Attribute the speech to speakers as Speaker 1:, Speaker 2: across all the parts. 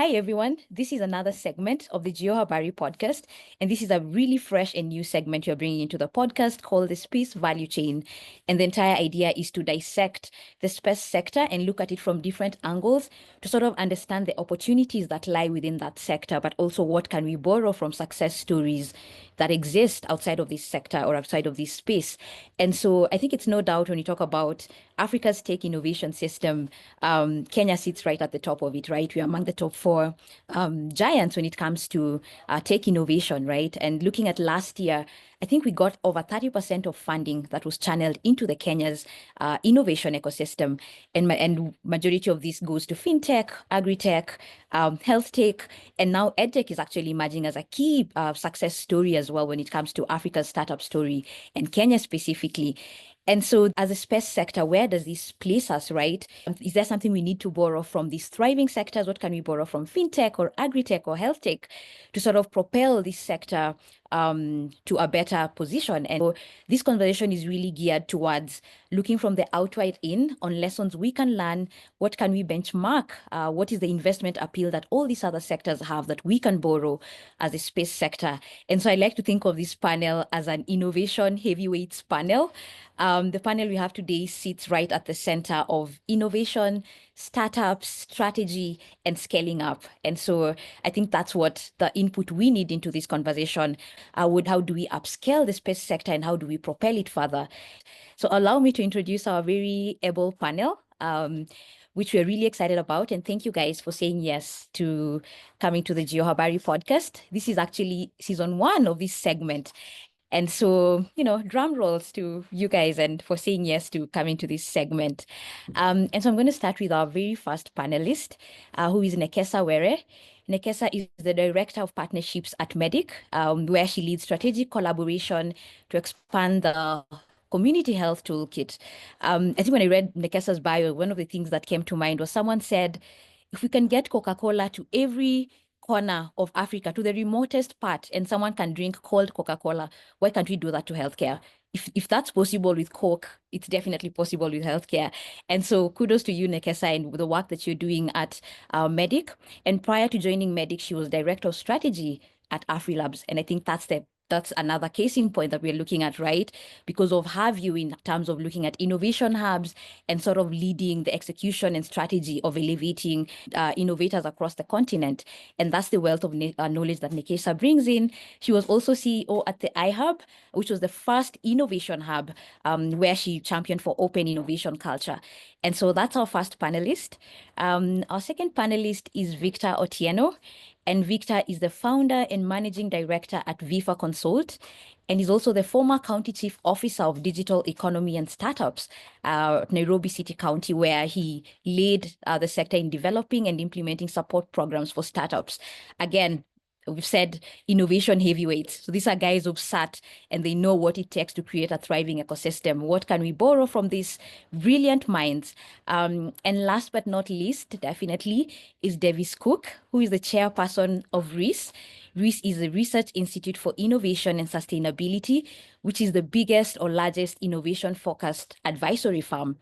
Speaker 1: hi everyone. This is another segment of the GeoHabari podcast, and this is a really fresh and new segment you're bringing into the podcast called the Space Value Chain. And the entire idea is to dissect the space sector and look at it from different angles to sort of understand the opportunities that lie within that sector, but also what can we borrow from success stories that exist outside of this sector or outside of this space. And so I think it's no doubt when you talk about Africa's tech innovation system, Kenya sits right at the top of it, right? We are among the top four giants when it comes to tech innovation, right? And looking at last year, I think we got over 30% of funding that was channeled into the Kenya's innovation ecosystem. And majority of this goes to fintech, agri-tech, health tech, and now edtech is actually emerging as a key success story as well when it comes to Africa's startup story and Kenya specifically. And so as a space sector, where does this place us, right? Is there something we need to borrow from these thriving sectors? What can we borrow from fintech or agri-tech or health tech to sort of propel this sector to a better position? And so this conversation is really geared towards looking from the outside in on lessons we can learn. What can we benchmark? What is the investment appeal that all these other sectors have that we can borrow as a space sector? And so I like to think of this panel as an innovation heavyweights panel. The panel we have today sits right at the center of innovation, startups, strategy, and scaling up. And so I think that's what the input we need into this conversation. How do we upscale the space sector and how do we propel it further? So allow me to introduce our very able panel, which we're really excited about. And thank you guys for saying yes to coming to the GeoHabari podcast. This is actually season 1 of this segment. And so, drum rolls to you guys and for saying yes to coming to this segment. And so I'm going to start with our very first panelist, who is Nekesa Were. Nekesa is the Director of Partnerships at Medic, where she leads strategic collaboration to expand the community health toolkit. I think when I read Nekesa's bio, one of the things that came to mind was someone said, if we can get Coca-Cola to every corner of Africa, to the remotest part, and someone can drink cold Coca-Cola, why can't we do that to healthcare? If that's possible with Coke, it's definitely possible with healthcare. And so kudos to you, Nekesa, and the work that you're doing at Medic. And prior to joining Medic, she was Director of Strategy at AfriLabs. And I think that's another case in point that we're looking at, right? Because of her view in terms of looking at innovation hubs and sort of leading the execution and strategy of elevating innovators across the continent. And that's the wealth of knowledge that Nekesa brings in. She was also CEO at the iHub, which was the first innovation hub where she championed for open innovation culture. And so that's our first panelist. Our second panelist is Victor Otieno. And Victor is the founder and managing director at Vifa Consult, and he's also the former county chief officer of digital economy and startups at Nairobi City County, where he led the sector in developing and implementing support programs for startups. Again, we've said innovation heavyweights. So these are guys who've sat and they know what it takes to create a thriving ecosystem. What can we borrow from these brilliant minds? And last but not least, definitely, is Davis Cook, who is the chairperson of RIS. RIS is the Research Institute for Innovation and Sustainability, which is the biggest or largest innovation-focused advisory firm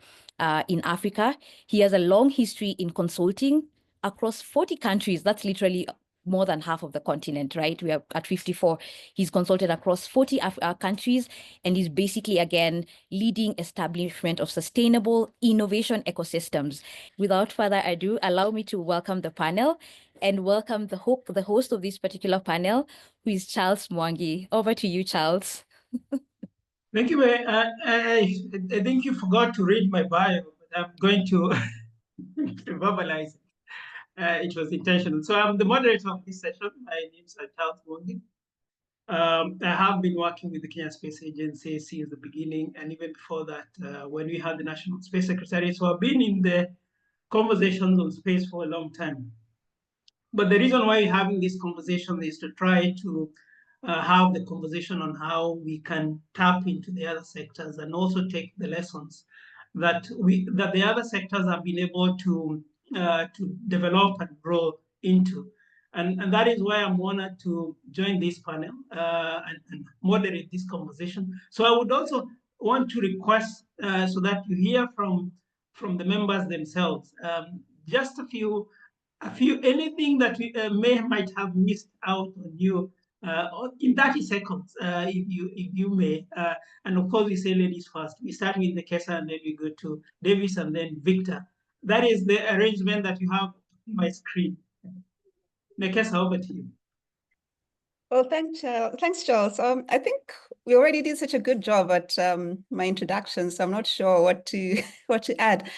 Speaker 1: in Africa. He has a long history in consulting across 40 countries. That's literally more than half of the continent, right? We are at 54. He's consulted across 40 countries, and he's basically, again, leading establishment of sustainable innovation ecosystems. Without further ado, allow me to welcome the panel and welcome the host of this particular panel, who is Charles Mwangi. Over to you, Charles.
Speaker 2: Thank you. I think you forgot to read my bio, but I'm going to verbalize it. It was intentional. So I'm the moderator of this session. My name is Charles Mwangi. I have been working with the Kenya Space Agency since the beginning, and even before that, when we had the National Space Secretary. So I've been in the conversations on space for a long time. But the reason why we're having this conversation is to try to have the conversation on how we can tap into the other sectors and also take the lessons that the other sectors have been able to develop and grow into. And that is why I'm honored to join this panel and moderate this conversation. So I would also want to request so that you hear from the members themselves just a few anything that we might have missed out on you in 30 seconds, if you may. And of course, we say ladies first. We start with Nekesa and then we go to Davis and then Victor. That is the arrangement that you have on my screen. Nekesa, over to you.
Speaker 3: Well, thanks, Charles. I think we already did such a good job at my introduction, so I'm not sure what to what to add.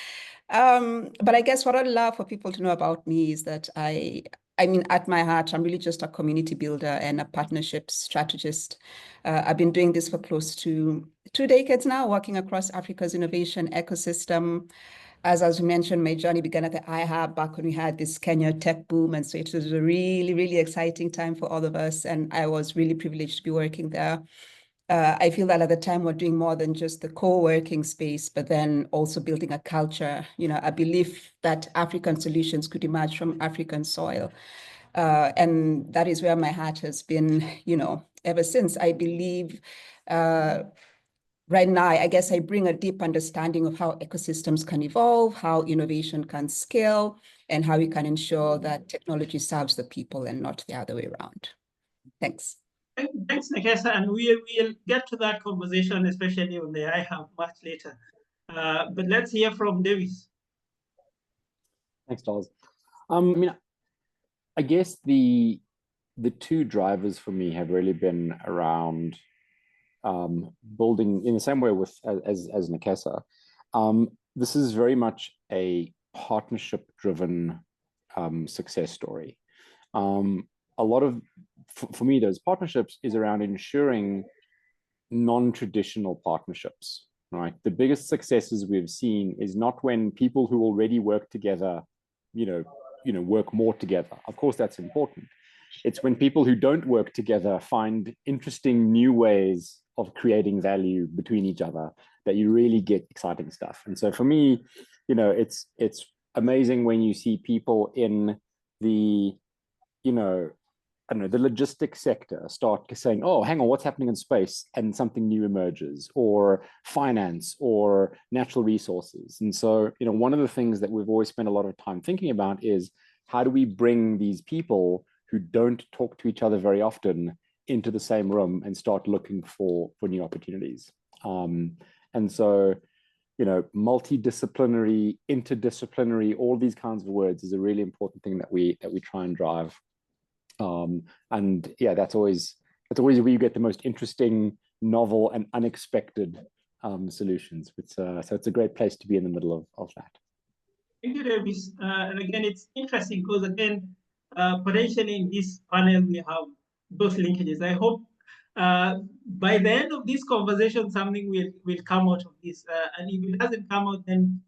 Speaker 3: But I guess what I'd love for people to know about me is that I mean, at my heart, I'm really just a community builder and a partnership strategist. I've been doing this for close to 2 decades now, working across Africa's innovation ecosystem. As we mentioned, my journey began at the iHub back when we had this Kenya tech boom. And so it was a really, really exciting time for all of us. And I was really privileged to be working there. I feel that at the time we're doing more than just the co-working space, but then also building a culture, a belief that African solutions could emerge from African soil. And that is where my heart has been, ever since. I believe right now, I guess I bring a deep understanding of how ecosystems can evolve, how innovation can scale, and how we can ensure that technology serves the people and not the other way around. Thanks.
Speaker 2: Thanks, Nekesa, and we'll get to that conversation, especially on the iHub much later. But let's hear from Davis.
Speaker 4: Thanks, Charles. I mean, I guess the two drivers for me have really been around building in the same way with as Nekesa. This is very much a partnership-driven success story. A lot of, for me, those partnerships is around ensuring non-traditional partnerships, right? The biggest successes we've seen is not when people who already work together, work more together. Of course, that's important. It's when people who don't work together find interesting new ways of creating value between each other that you really get exciting stuff. And so for me, it's amazing when you see people in the, the logistics sector start saying, oh, hang on, what's happening in space? And something new emerges, or finance or natural resources. And so, one of the things that we've always spent a lot of time thinking about is how do we bring these people who don't talk to each other very often into the same room and start looking for new opportunities. And so, multidisciplinary, interdisciplinary, all these kinds of words is a really important thing that we try and drive. And yeah, that's always where you get the most interesting, novel, and unexpected solutions. So it's a great place to be in the middle of that.
Speaker 2: Thank you, Davis. And again, it's interesting because again, potentially in this panel we have both linkages. I hope by the end of this conversation, something will come out of this. And if it doesn't come out, then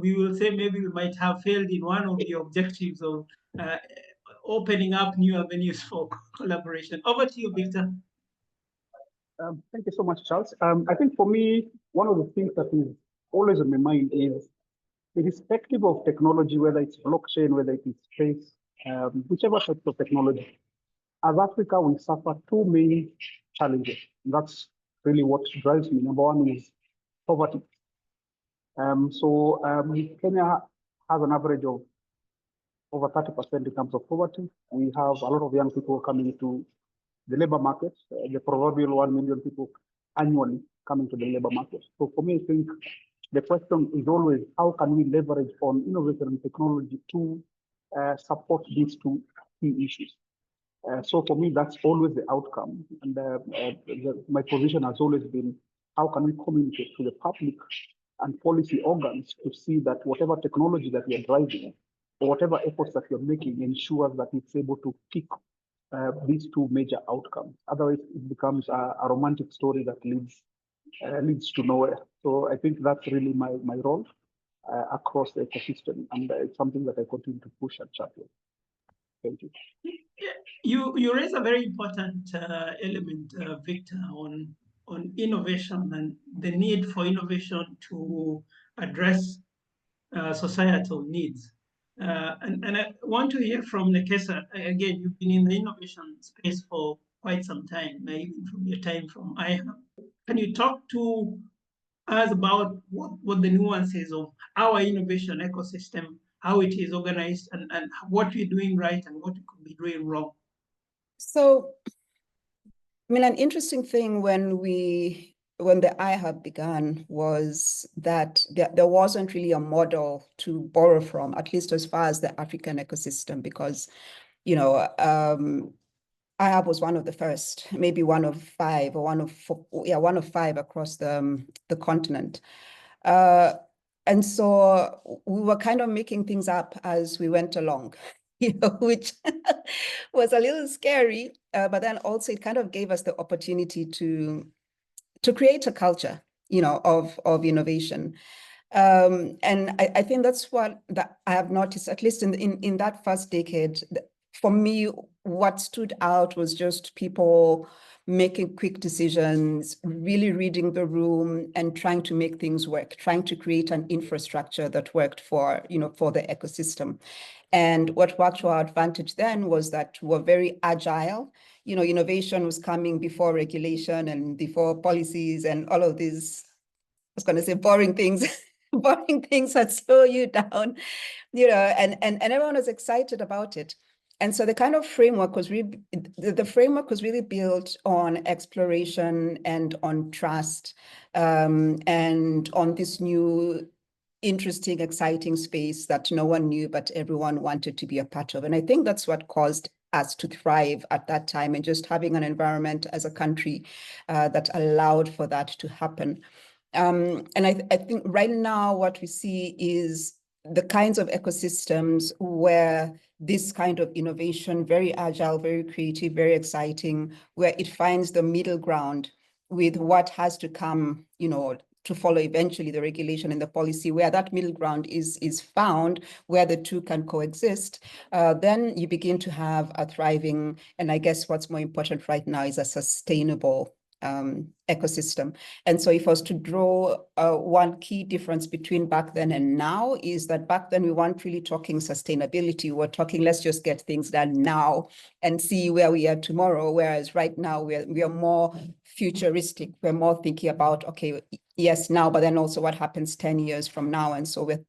Speaker 2: we will say maybe we might have failed in one of the objectives of opening up new avenues for collaboration. Over to you, Victor.
Speaker 5: Thank you so much, Charles. I think for me, one of the things that is always on my mind is, irrespective of technology, whether it's blockchain, whether it is space, whichever type of technology, as Africa, we suffer two main challenges. That's really what drives me. Number one is poverty. Kenya has an average of over 30% in terms of poverty. We have a lot of young people coming into the labor market, the proverbial 1 million people annually coming to the labor market. So for me, I think the question is always, how can we leverage on innovation and technology to support these two key issues? So for me, that's always the outcome. And my position has always been, how can we communicate to the public and policy organs to see that whatever technology that we are driving, or whatever efforts that you're making, ensures that it's able to pick these two major outcomes. Otherwise, it becomes a romantic story that leads to nowhere. So I think that's really my role across the ecosystem, and it's something that I continue to push and champion. Thank you.
Speaker 2: You raise a very important element, Victor, on innovation and the need for innovation to address societal needs. And I want to hear from Nekesa. Again, you've been in the innovation space for quite some time, even from your time from iHub. Can you talk to us about what the nuances of our innovation ecosystem how it is organized, and what we're doing right and what we could be doing wrong?
Speaker 3: So, I mean, an interesting thing when the iHub began was that there wasn't really a model to borrow from, at least as far as the African ecosystem, because, you know, iHub was one of the first, maybe one of five or one of four, yeah, one of five across the continent. And so we were kind of making things up as we went along, you know, which was a little scary, but then also it kind of gave us the opportunity to create a culture, you know, of innovation. And I think that's what I have noticed, at least in that first decade. For me, what stood out was just people making quick decisions, really reading the room and trying to make things work, trying to create an infrastructure that worked for, you know, for the ecosystem. And what worked to our advantage then was that we're very agile. You know, innovation was coming before regulation and before policies and all of these, I was going to say boring things, boring things that slow you down, you know, and everyone was excited about it. And so the kind of framework was really, the framework was really built on exploration and on trust, and on this new, interesting, exciting space that no one knew, but everyone wanted to be a part of. And I think that's what caused us to thrive at that time, and just having an environment as a country that allowed for that to happen. And I think right now what we see is the kinds of ecosystems where this kind of innovation, very agile, very creative, very exciting, where it finds the middle ground with what has to come, you know, to follow eventually the regulation and the policy, where that middle ground is found, where the two can coexist, then you begin to have a thriving, and I guess what's more important right now is a sustainable ecosystem. And so if I was to draw one key difference between back then and now, is that back then we weren't really talking sustainability. We were talking, let's just get things done now and see where we are tomorrow. Whereas right now we are more futuristic. We're more thinking about, okay, yes, now, but then also what happens 10 years from now. And so we're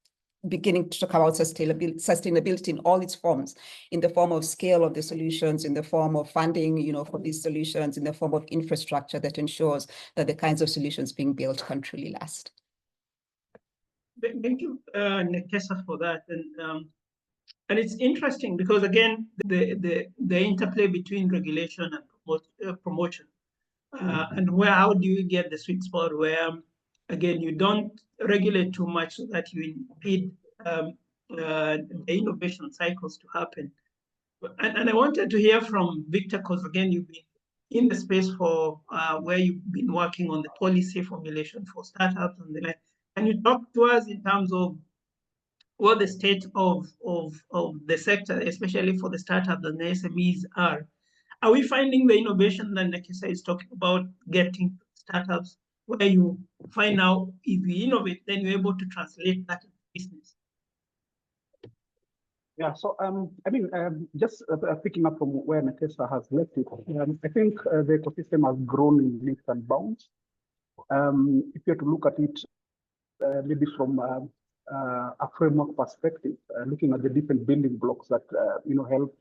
Speaker 3: beginning to talk about sustainability in all its forms, in the form of scale of the solutions, in the form of funding, you know, for these solutions, in the form of infrastructure that ensures that the kinds of solutions being built can truly last.
Speaker 2: Thank you, Nekesa, for that. And it's interesting because, again, the interplay between regulation and promotion, and how do you get the sweet spot where, again, you don't regulate too much so that you impede the innovation cycles to happen. And I wanted to hear from Victor, because, again, you've been in the space for where you've been working on the policy formulation for startups and the like. Can you talk to us in terms of what the state of the sector, especially for the startups and the SMEs, are? Are we finding the innovation that Nekesa is talking about, getting startups where you find out if you innovate, then you're able to translate that into business?
Speaker 5: Yeah, so I mean, just picking up from where Nekesa has left it, I think the ecosystem has grown in leaps and bounds. If you have to look at it maybe from a framework perspective, looking at the different building blocks that you know, help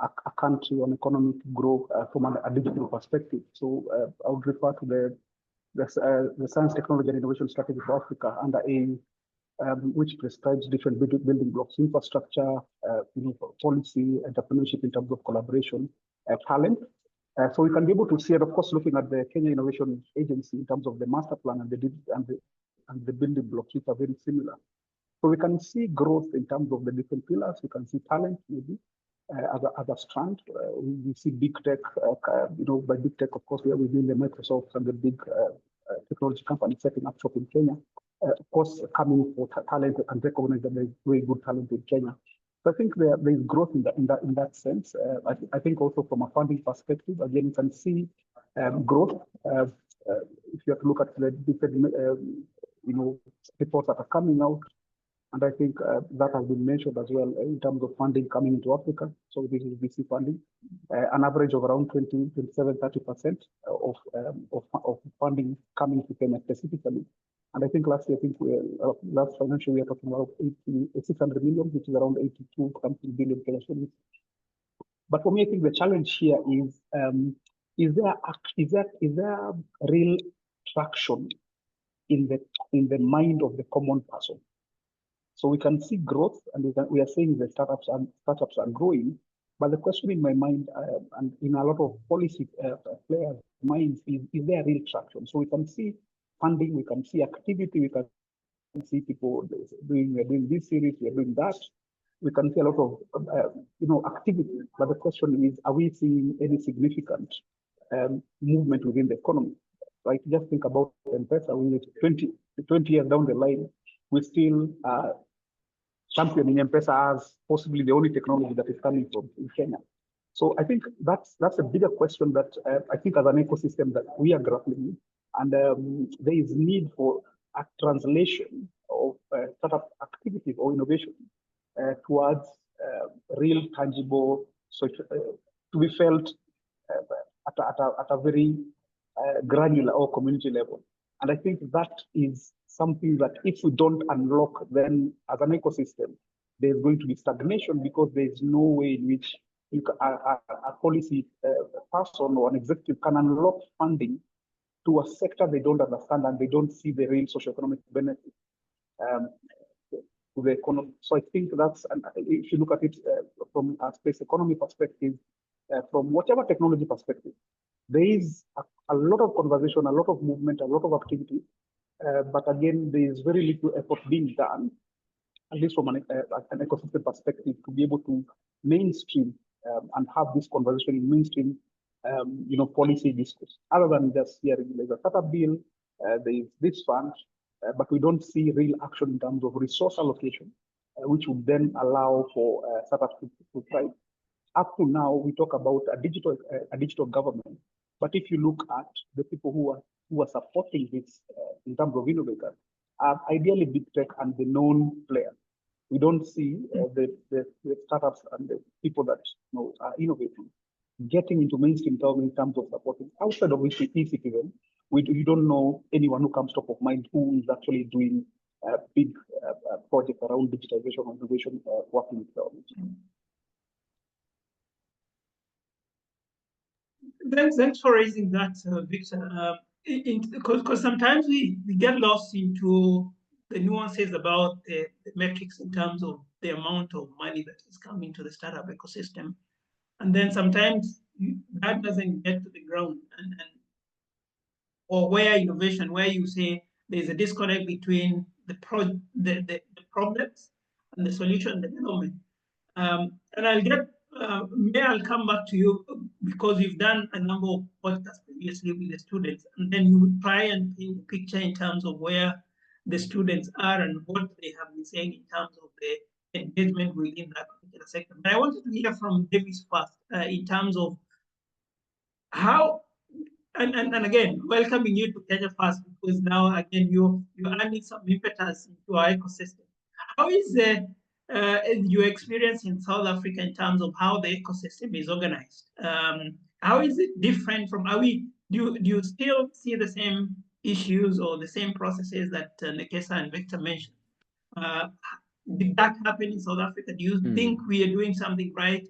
Speaker 5: a country or an economy to grow from a digital perspective. So I would refer to the Science, Technology and Innovation Strategy for Africa under AU, which prescribes different building blocks: infrastructure, you know, policy, entrepreneurship in terms of collaboration, talent. So we can be able to see, and of course, looking at the Kenya Innovation Agency in terms of the master plan and the building blocks, which are very similar. So we can see growth in terms of the different pillars. We can see talent maybe as a strand. We see big tech, you know, by big tech, of course, we are within the Microsoft and the big technology companies setting up shop in Kenya. Of course, coming for talent and recognize that there is very good talent in Kenya. So I think there is growth in that sense. I think also from a funding perspective, again, you can see growth. If you have to look at the different, you know, reports that are coming out, And I think that has been mentioned as well in terms of funding coming into Africa. So this is VC funding, an average of around 20, 27, 30% of funding coming to Kenya specifically. And I think last year, last financial year, talking about 600 million, which is around 82 something billion Kenya shillings. But for me, I think the challenge here is there real traction in the mind of the common person? So we can see growth, and we are saying the startups are growing. But the question in my mind and in a lot of policy players' minds is there real traction? So we can see funding, we can see activity, we can see people doing this series, we are doing that. We can see a lot of activity, but the question is, are we seeing any significant movement within the economy? Right? Just think about M-Pesa. We 20 years down the line, we still championing M-Pesa as possibly the only technology that is coming from in Kenya. So I think that's a bigger question that I think as an ecosystem that we are grappling with, and there is need for a translation of startup activities or innovation towards real, tangible, to be felt at a very granular or community level. And I think that is something that if we don't unlock, then as an ecosystem, there's going to be stagnation because there's no way in which a policy person or an executive can unlock funding to a sector they don't understand and they don't see the real socioeconomic benefit to the economy. So I think that's, and if you look at it from a space economy perspective, from whatever technology perspective, there is a lot of conversation, a lot of movement, a lot of activity, but again, there is very little effort being done, at least from an ecosystem perspective, to be able to mainstream and have this conversation in mainstream, policy discourse. Other than just hearing there's a startup bill, there is this fund, but we don't see real action in terms of resource allocation, which would then allow for startups to thrive. Up to now, we talk about a digital government, but if you look at the people who are supporting this in terms of innovators, are ideally big tech and the known players. We don't see the startups and the people that are innovating getting into mainstream in terms of supporting. Outside of e-citizen, you don't know anyone who comes top of mind who is actually doing big projects around digitization and innovation working with government.
Speaker 2: Thanks for raising that, Victor. Because sometimes we get lost into the nuances about the metrics in terms of the amount of money that is coming to the startup ecosystem. And then sometimes that doesn't get to the ground or where innovation, where you say there's a disconnect between the problems and the solution development. And I'll come back to you because you've done a number of podcasts previously with the students, and then you try and paint a picture in terms of where the students are and what they have been saying in terms of the engagement within that particular sector. But I wanted to hear from Davis first in terms of how, and again, welcoming you to Kenya first, because now again you're adding some impetus into our ecosystem. How is your experience in South Africa in terms of how the ecosystem is organized? How is it different from, do you still see the same issues or the same processes that Nekesa and Victor mentioned? Did that happen in South Africa? Do you think we are doing something right?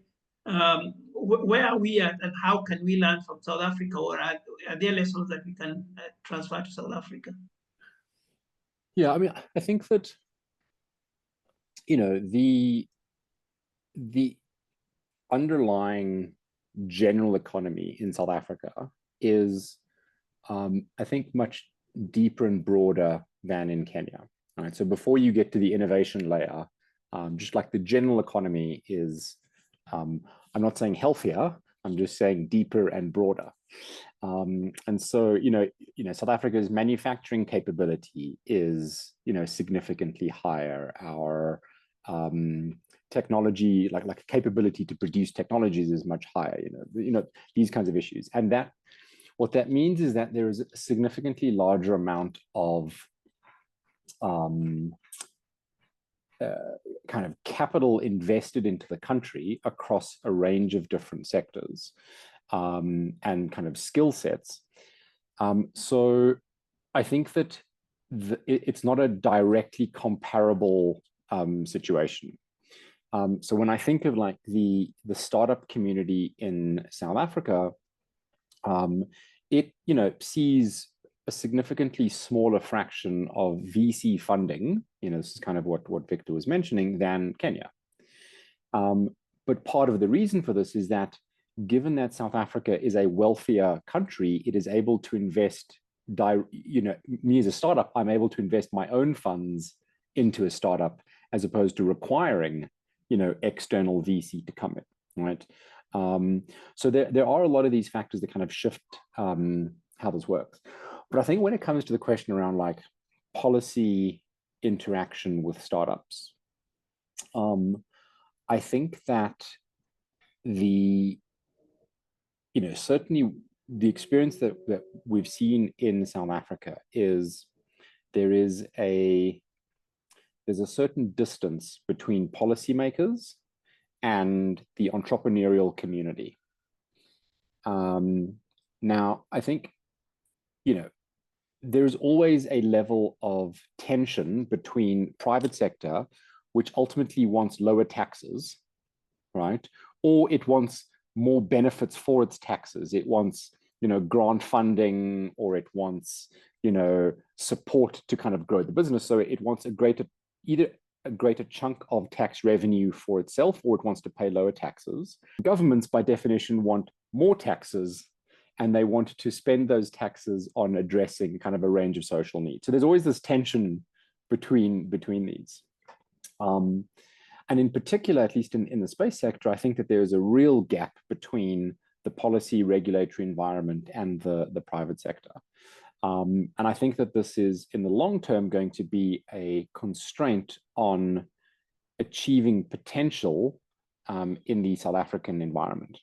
Speaker 2: Where are we at, and how can we learn from South Africa, or are there lessons that we can transfer to South Africa?
Speaker 4: Yeah, I mean, I think that, the underlying general economy in South Africa is, I think, much deeper and broader than in Kenya. All right, so before you get to the innovation layer, just like the general economy is, I'm not saying healthier, I'm just saying deeper and broader. And so, South Africa's manufacturing capability is, significantly higher. Our technology, like capability to produce technologies is much higher, these kinds of issues. And what that means is that there is a significantly larger amount of kind of capital invested into the country across a range of different sectors and kind of skill sets. So I think that it's not a directly comparable situation. So when I think of like the startup community in South Africa, it sees a significantly smaller fraction of VC funding. This is kind of what Victor was mentioning, than Kenya. But part of the reason for this is that given that South Africa is a wealthier country, it is able to invest. Me as a startup, I'm able to invest my own funds into a startup as opposed to requiring, external VC to come in, right? So there are a lot of these factors that kind of shift how this works. But I think when it comes to the question around like policy interaction with startups, I think that certainly the experience that we've seen in South Africa is there's a certain distance between policymakers and the entrepreneurial community. Now, I think, there's always a level of tension between private sector, which ultimately wants lower taxes, right? Or it wants more benefits for its taxes. It wants, grant funding, or it wants, support to kind of grow the business. So it wants either a greater chunk of tax revenue for itself, or it wants to pay lower taxes. Governments, by definition, want more taxes, and they want to spend those taxes on addressing kind of a range of social needs. So there's always this tension between these. And in particular, at least in the space sector, I think that there's a real gap between the policy regulatory environment and the private sector. And I think that this is, in the long term, going to be a constraint on achieving potential in the South African environment.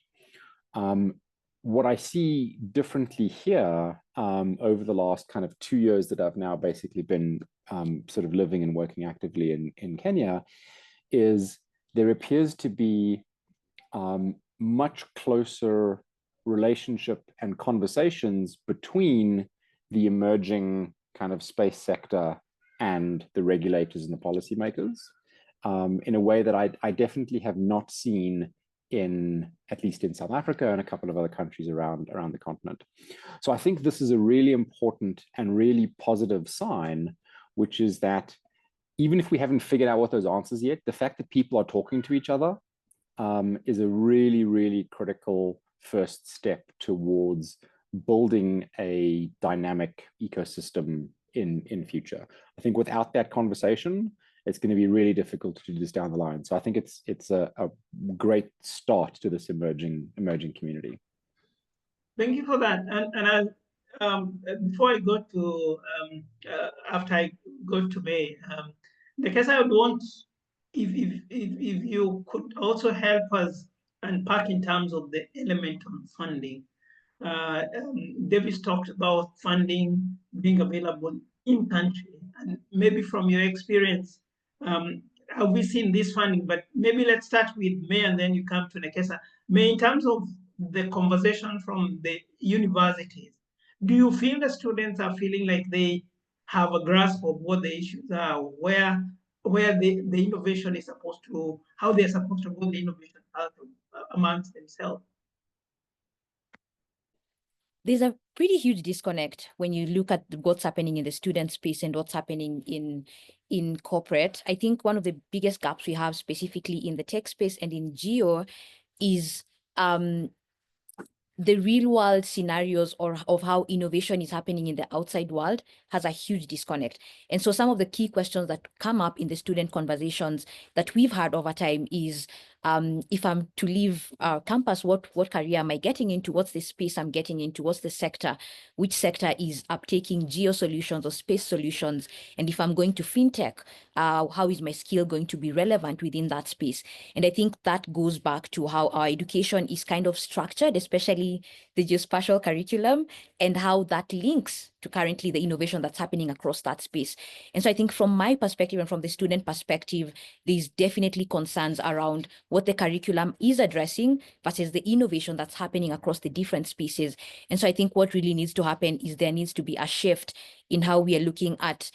Speaker 4: What I see differently here over the last kind of 2 years that I've now basically been sort of living and working actively in Kenya is there appears to be much closer relationship and conversations between the emerging kind of space sector and the regulators and the policymakers in a way that I definitely have not seen at least in South Africa and a couple of other countries around the continent. So I think this is a really important and really positive sign, which is that even if we haven't figured out what those answers yet, the fact that people are talking to each other is a really, really critical first step towards building a dynamic ecosystem in future. I think without that conversation, it's going to be really difficult to do this down the line. So I think it's a great start to this emerging community.
Speaker 2: Thank you for that. And before I go to after I go to May, Nekesa, I would want if you could also help us unpack in terms of the element of funding. Davis talked about funding being available in country, and maybe from your experience, have we seen this funding? But maybe let's start with May, and then you come to Nekesa. May, in terms of the conversation from the universities, do you feel the students are feeling like they have a grasp of what the issues are, where the innovation is supposed to, how they're supposed to roll the innovation out amongst themselves?
Speaker 1: There's a pretty huge disconnect when you look at what's happening in the student space and what's happening in corporate. I think one of the biggest gaps we have specifically in the tech space and in geo is the real world scenarios of how innovation is happening in the outside world has a huge disconnect. And so some of the key questions that come up in the student conversations that we've had over time is, if I'm to leave campus, what career am I getting into? What's the space I'm getting into? What's the sector? Which sector is uptaking geo solutions or space solutions? And if I'm going to fintech, how is my skill going to be relevant within that space? And I think that goes back to how our education is kind of structured, especially the geospatial curriculum, and how that links to currently the innovation that's happening across that space. And so I think from my perspective and from the student perspective, there's definitely concerns around what the curriculum is addressing versus the innovation that's happening across the different spaces. And so I think what really needs to happen is there needs to be a shift in how we are looking at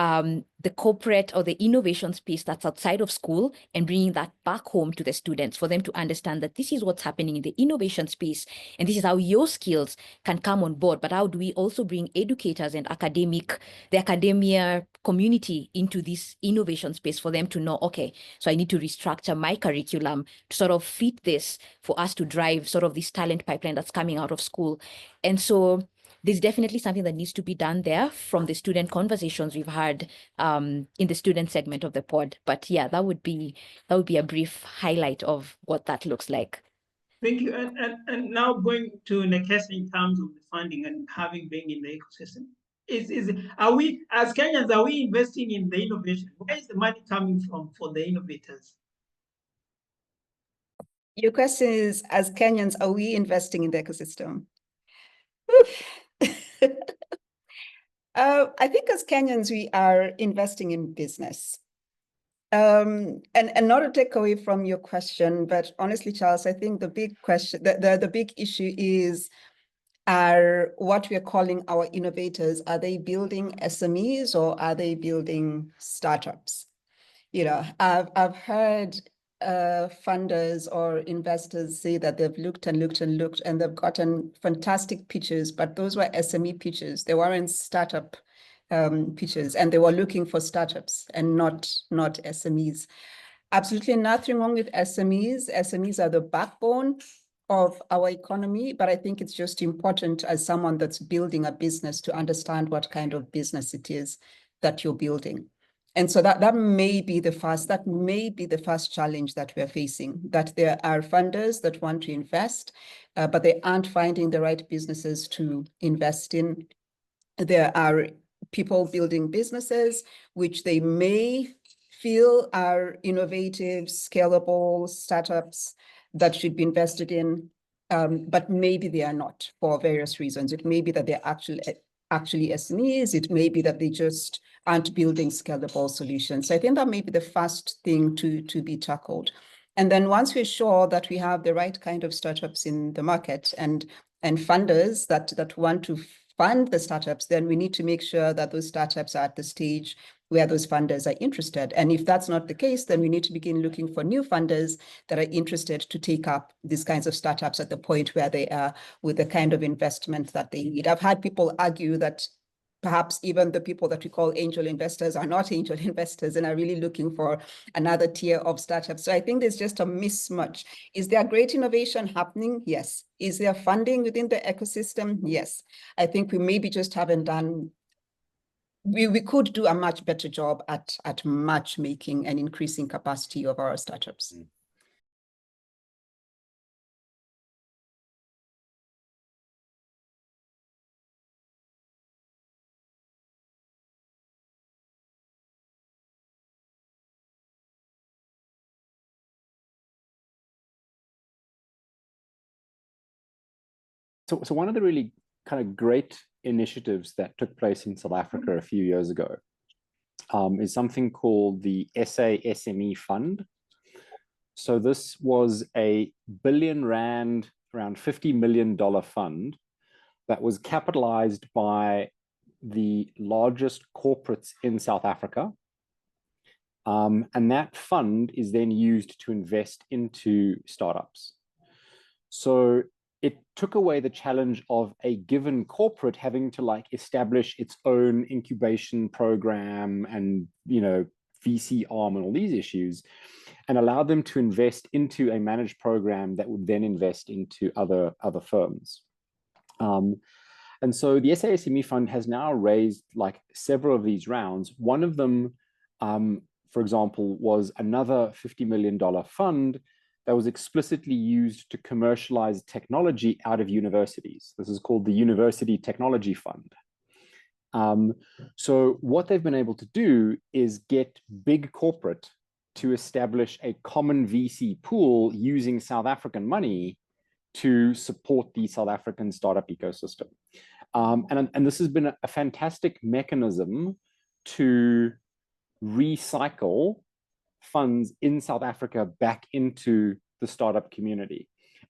Speaker 1: the corporate or the innovation space that's outside of school and bringing that back home to the students for them to understand that this is what's happening in the innovation space and this is how your skills can come on board. But how do we also bring educators and the academia community into this innovation space for them to know, okay, so I need to restructure my curriculum to sort of fit this for us to drive sort of this talent pipeline that's coming out of school. And so there's definitely something that needs to be done there from the student conversations we've had in the student segment of the pod. But yeah, that would be a brief highlight of what that looks like.
Speaker 2: Thank you. And now going to Nekesa in terms of the funding and having been in the ecosystem. Are we, as Kenyans, are we investing in the innovation? Where is the money coming from for the innovators?
Speaker 3: Your question is, as Kenyans, are we investing in the ecosystem? I think as Kenyans, we are investing in business. And not to take away from your question, but honestly, Charles, I think the big question, the big issue is, are what we are calling our innovators, are they building SMEs or are they building startups? You know, I've heard funders or investors say that they've looked and looked and looked and they've gotten fantastic pitches, but those were SME pitches. They weren't startup pitches, and they were looking for startups and not SMEs. Absolutely nothing wrong with SMEs. SMEs are the backbone of our economy, but I think it's just important as someone that's building a business to understand what kind of business it is that you're building. And so that may be the first challenge that we're facing, that there are funders that want to invest, but they aren't finding the right businesses to invest in. There are people building businesses which they may feel are innovative, scalable startups that should be invested in, but maybe they are not for various reasons. It may be that they're actually SMEs. It may be that they just aren't building scalable solutions. So I think that may be the first thing to be tackled. And then once we're sure that we have the right kind of startups in the market and funders that want to fund the startups, then we need to make sure that those startups are at the stage where those funders are interested. And if that's not the case, then we need to begin looking for new funders that are interested to take up these kinds of startups at the point where they are with the kind of investment that they need. I've had people argue that perhaps even the people that we call angel investors are not angel investors and are really looking for another tier of startups. So I think there's just a mismatch. Is there great innovation happening? Yes. Is there funding within the ecosystem? Yes. I think we maybe just haven't done, we could do a much better job at matchmaking and increasing capacity of our startups.
Speaker 4: So one of the really kind of great initiatives that took place in South Africa a few years ago is something called the SA SME Fund. So this was a R1 billion, around $50 million fund that was capitalized by the largest corporates in South Africa. And that fund is then used to invest into startups. So it took away the challenge of a given corporate having to like establish its own incubation program and, you know, VC arm and all these issues, and allowed them to invest into a managed program that would then invest into other firms. And so the SA SME Fund has now raised like several of these rounds. One of them, for example, was another $50 million fund that was explicitly used to commercialize technology out of universities. This is called the University Technology Fund. So what they've been able to do is get big corporate to establish a common VC pool using South African money to support the South African startup ecosystem. And this has been a fantastic mechanism to recycle funds in South Africa back into the startup community.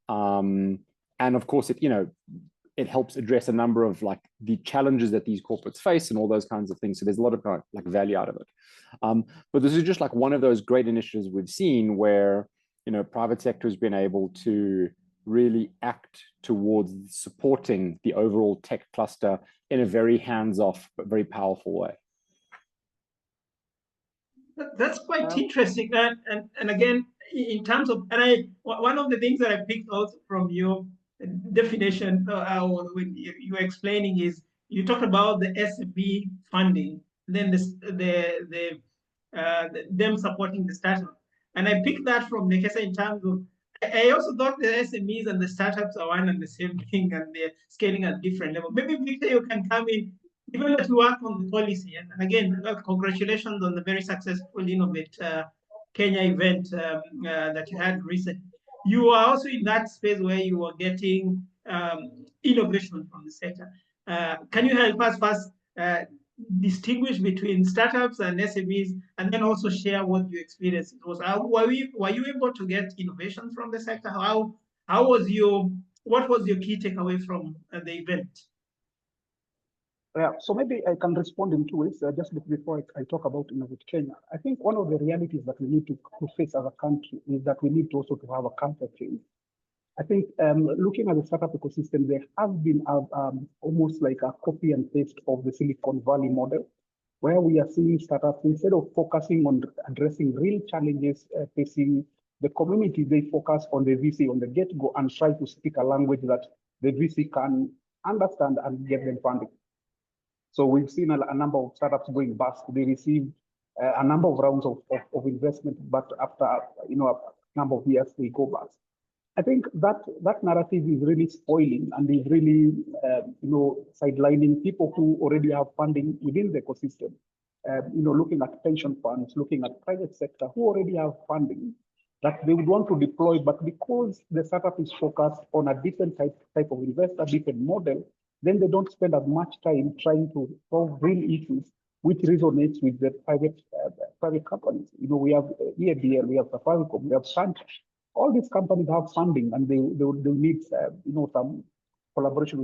Speaker 4: And of course, it helps address a number of like the challenges that these corporates face and all those kinds of things. So there's a lot of like value out of it. But this is just like one of those great initiatives we've seen where, private sector has been able to really act towards supporting the overall tech cluster in a very hands-off, but very powerful way.
Speaker 2: That's quite interesting. And again, in terms of, one of the things that I picked out from your definition when you were explaining is you talked about the SME funding, then them supporting the startup. And I picked that from Nekesa in terms of, I also thought the SMEs and the startups are one and the same thing, and they're scaling at different levels. Maybe Victor, you can come in, given that you work on the policy. And again, congratulations on the very successful Innovate Kenya event that you had recently. You are also in that space where you are getting innovation from the sector. Can you help us first distinguish between startups and SMEs, and then also share what your experience was? Were you able to get innovation from the sector? What was your key takeaway from the event?
Speaker 5: Yeah, so maybe I can respond in two ways. Just before I talk about Innovate Kenya, I think one of the realities that we need to face as a country is that we need also to have a culture change. I think looking at the startup ecosystem, there has been almost like a copy and paste of the Silicon Valley model, where we are seeing startups, instead of focusing on addressing real challenges facing the community, they focus on the VC on the get-go and try to speak a language that the VC can understand and get them funding. So we've seen a number of startups going bust. They received a number of rounds of investment, but after a number of years, they go bust. I think that narrative is really spoiling and is really sidelining people who already have funding within the ecosystem. Looking at pension funds, looking at private sector who already have funding that they would want to deploy, but because the startup is focused on a different type of investor, different model, then they don't spend as much time trying to solve real issues which resonates with the private companies. We have EABL, we have Safaricom, we have Santa. All these companies have funding, and they need some collaboration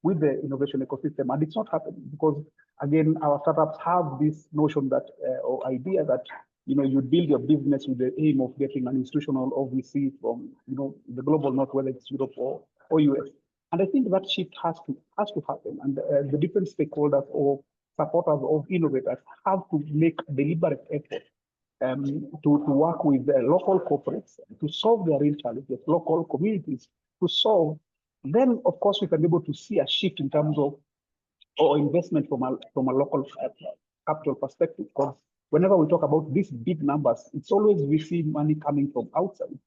Speaker 5: with the innovation ecosystem, and it's not happening because again our startups have this notion that or idea that you build your business with the aim of getting an institutional OVC from the global north, whether it's Europe or US. And I think that shift has to happen, and the different stakeholders or supporters of innovators have to make deliberate effort to work with the local corporates to solve their real challenges, local communities to solve. Then, of course, we can be able to see a shift in terms of or investment from a local capital perspective. Because whenever we talk about these big numbers, it's always we see money coming from outside.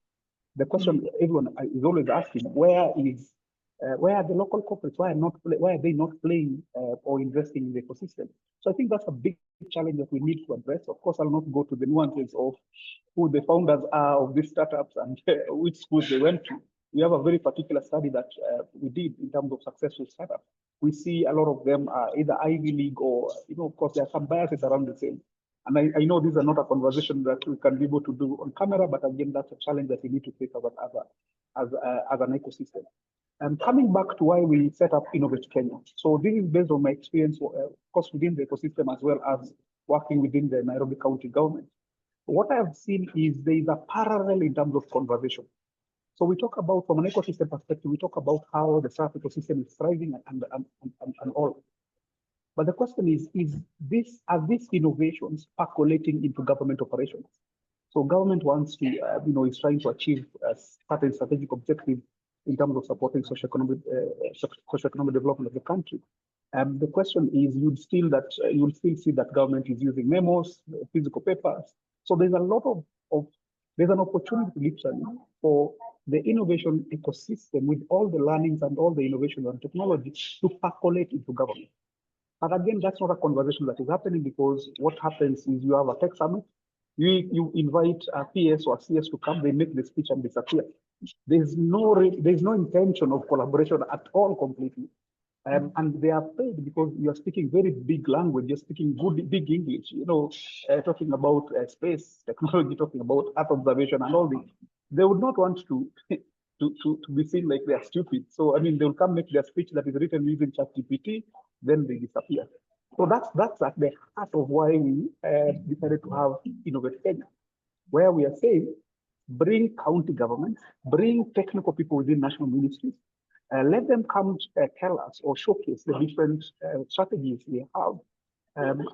Speaker 5: The question everyone is always asking: where are the local corporates? Why are they not playing or investing in the ecosystem? So I think that's a big challenge that we need to address. Of course, I'll not go to the nuances of who the founders are of these startups and which schools they went to. We have a very particular study that we did in terms of successful startups. We see a lot of them are either Ivy League or, of course, there are some biases around the same. And I know these are not a conversation that we can be able to do on camera, but again, that's a challenge that we need to face as an ecosystem. And coming back to why we set up Innovate Kenya. So this is based on my experience, of course, within the ecosystem as well as working within the Nairobi County government. What I have seen is there is a parallel in terms of conversation. So we talk about, from an ecosystem perspective, we talk about how the startup ecosystem is thriving and all. But the question are these innovations percolating into government operations? So government wants to, is trying to achieve certain strategic objectives in terms of supporting socioeconomic development of the country. The question is, you'll still see that government is using memos, physical papers. So there's a lot there's an opportunity literally for the innovation ecosystem with all the learnings and all the innovation and technology to percolate into government. But again, that's not a conversation that is happening, because what happens is you have a tech summit, you invite a PS or a CS to come, they make the speech and disappear. There's no intention of collaboration at all completely. And they are paid because you are speaking very big language, you're speaking good, big English, talking about space technology, talking about Earth observation and all this. They would not want to be seen like they are stupid. So, I mean, they will come make their speech that is written using ChatGPT, then they disappear. So that's at the heart of why we decided to have Innovate Kenya, where we are saying, bring county governments, bring technical people within national ministries, let them come tell us or showcase the different strategies we have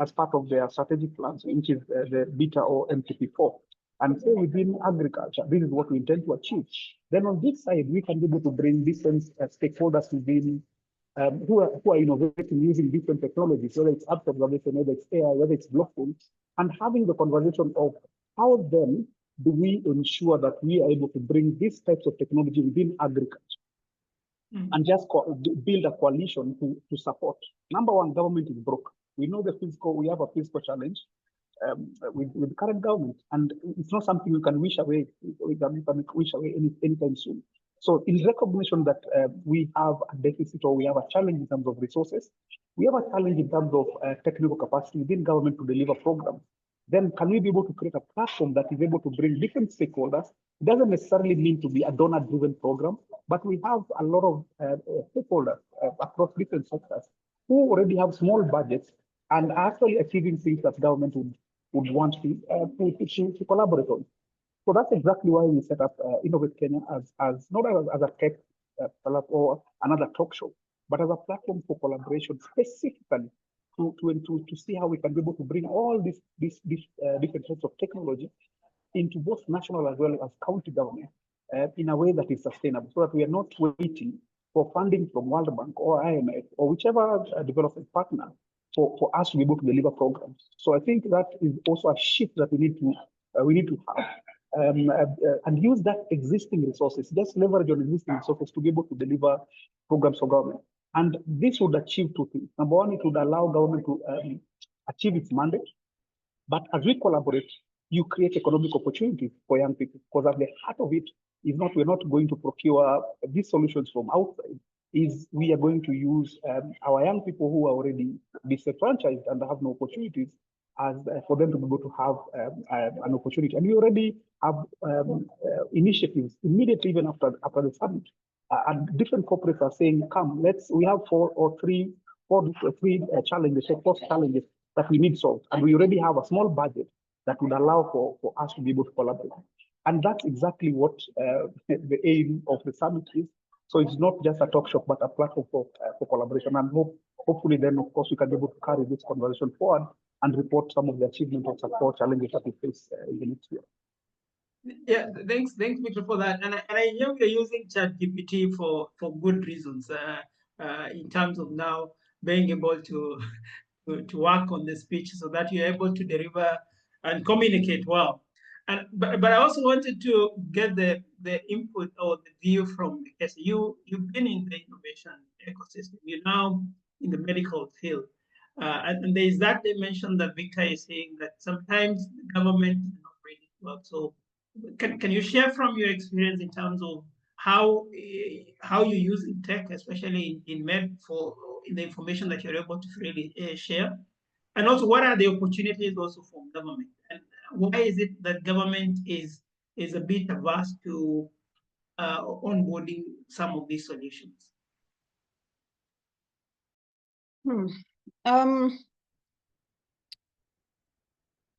Speaker 5: as part of their strategic plans, which is the BETA or MTP4. And say within agriculture, this is what we intend to achieve. Then on this side, we can be able to bring different stakeholders within who are innovating using different technologies, whether it's Earth observation, whether it's AI, whether it's blockchain, and having the conversation of how then do we ensure that we are able to bring these types of technology within agriculture and just build a coalition to support. Number one, government is broke. We know we have a physical challenge with the current government, and it's not something we can wish away. We can wish away anytime soon. So in recognition that we have a deficit or we have a challenge in terms of resources, we have a challenge in terms of technical capacity within government to deliver programs, then can we be able to create a platform that is able to bring different stakeholders? It doesn't necessarily mean to be a donor-driven program, but we have a lot of stakeholders across different sectors who already have small budgets and are actually achieving things that government would want to collaborate on. So that's exactly why we set up Innovate Kenya as not as a tech or another talk show, but as a platform for collaboration specifically to see how we can be able to bring all these different types of technology into both national as well as county government in a way that is sustainable, so that we are not waiting for funding from World Bank or IMF or whichever development partner for us to be able to deliver programs. So I think that is also a shift that we need to have. And use that existing resources, just leverage on existing resources to be able to deliver programs for government. And this would achieve two things. Number one, it would allow government to achieve its mandate. But as we collaborate, you create economic opportunities for young people, because at the heart of it is we're not going to procure these solutions from outside. We are going to use our young people who are already disenfranchised and have no opportunities for them to be able to have an opportunity. And we already have initiatives immediately, even after the summit. And different corporates are saying, come, we have four or three challenges, cost challenges that we need solved. And we already have a small budget that would allow for us to be able to collaborate. And that's exactly what the aim of the summit is. So it's not just a talk shop, but a platform for collaboration. And hopefully then, of course, we can be able to carry this conversation forward and report some of the achievements or support challenges that we face in the next year.
Speaker 2: Yeah, thanks, Victor, for that. And I know you're using ChatGPT for good reasons in terms of now being able to work on the speech so that you're able to deliver and communicate well. But I also wanted to get the input or the view from, because you've been in the innovation ecosystem, you're now in the medical field. And there is that dimension that Victor is saying, that sometimes the government is not ready to work. So can you share from your experience in terms of how you're using tech, especially in med, in the information that you're able to freely share? And also, what are the opportunities also for government? And why is it that government is a bit averse to onboarding some of these solutions?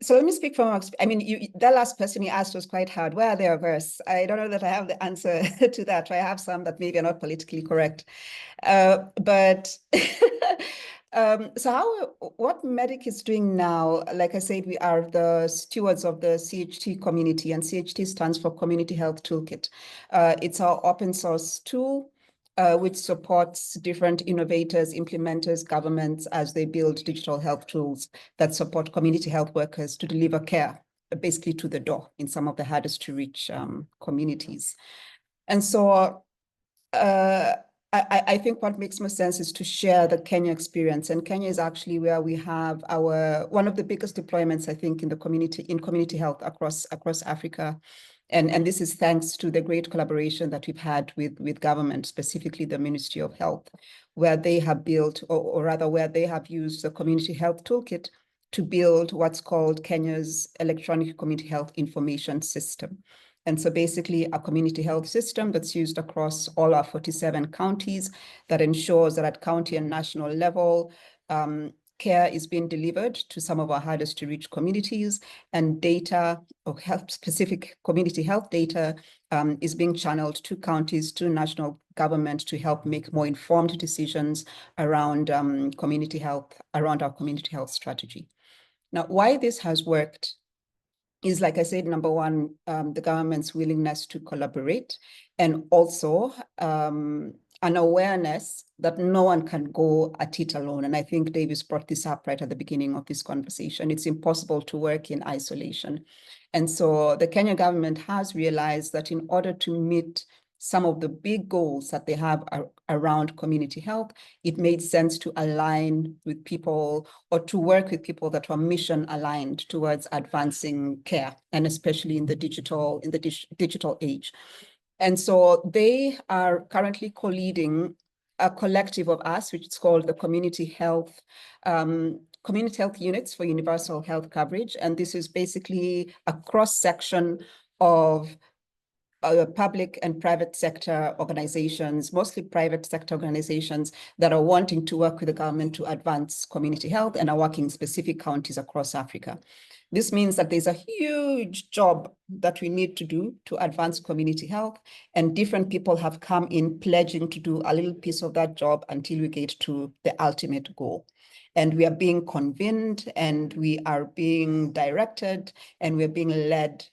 Speaker 3: So let me speak from, I mean, that last question you asked was quite hard. Where are they averse? I don't know that I have the answer to that. I have some that maybe are not politically correct. But so what MEDIC is doing now, like I said, we are the stewards of the CHT community, and CHT stands for Community Health Toolkit. It's our open source tool, which supports different innovators, implementers, governments as they build digital health tools that support community health workers to deliver care basically to the door in some of the hardest to reach communities. And so I think what makes most sense is to share the Kenya experience. And Kenya is actually where we have one of the biggest deployments, I think, in community health across Africa. And this is thanks to the great collaboration that we've had with government, specifically the Ministry of Health, where they have built, or rather where they have used the Community Health Toolkit to build what's called Kenya's Electronic Community Health Information System. And so basically a community health system that's used across all our 47 counties that ensures that at county and national level, care is being delivered to some of our hardest to reach communities, and data or specific community health data is being channeled to counties, to national government to help make more informed decisions around community health, around our community health strategy. Now, why this has worked is, like I said, number one, the government's willingness to collaborate, and also an awareness that no one can go at it alone. And I think Davis brought this up right at the beginning of this conversation. It's impossible to work in isolation. And so the Kenya government has realized that in order to meet some of the big goals that they have around community health, it made sense to align with people or to work with people that were mission aligned towards advancing care, and especially in the digital age. And so they are currently co-leading a collective of us, which is called the Community Health Units for Universal Health Coverage. And this is basically a cross-section of public and private sector organizations, mostly private sector organizations that are wanting to work with the government to advance community health and are working in specific counties across Africa. This means that there's a huge job that we need to do to advance community health, and different people have come in pledging to do a little piece of that job until we get to the ultimate goal. And we are being convened, and we are being directed, and we're being led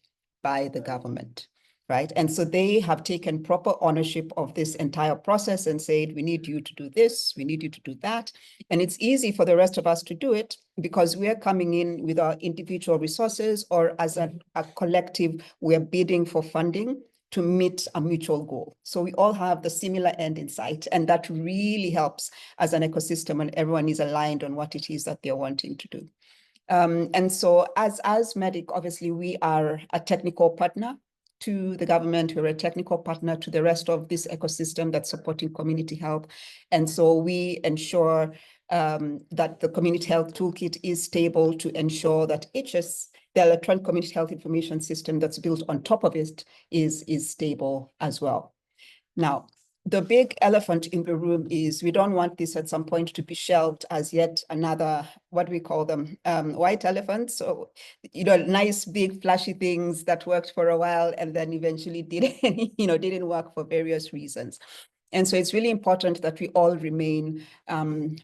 Speaker 3: by the government. Right. And so they have taken proper ownership of this entire process and said, we need you to do this, we need you to do that. And it's easy for the rest of us to do it because we're coming in with our individual resources, or as a collective, we're bidding for funding to meet a mutual goal. So we all have the similar end in sight. And that really helps as an ecosystem, and everyone is aligned on what it is that they're wanting to do. And so as Medic, obviously, we are a technical partner to the government. We're a technical partner to the rest of this ecosystem that's supporting community health. And so we ensure that the community health toolkit is stable to ensure that HS, the electronic community health information system that's built on top of it, is stable as well. Now, the big elephant in the room is we don't want this at some point to be shelved as yet another, what we call them, white elephants. So, nice, big, flashy things that worked for a while and then eventually didn't work for various reasons. And so it's really important that we all remain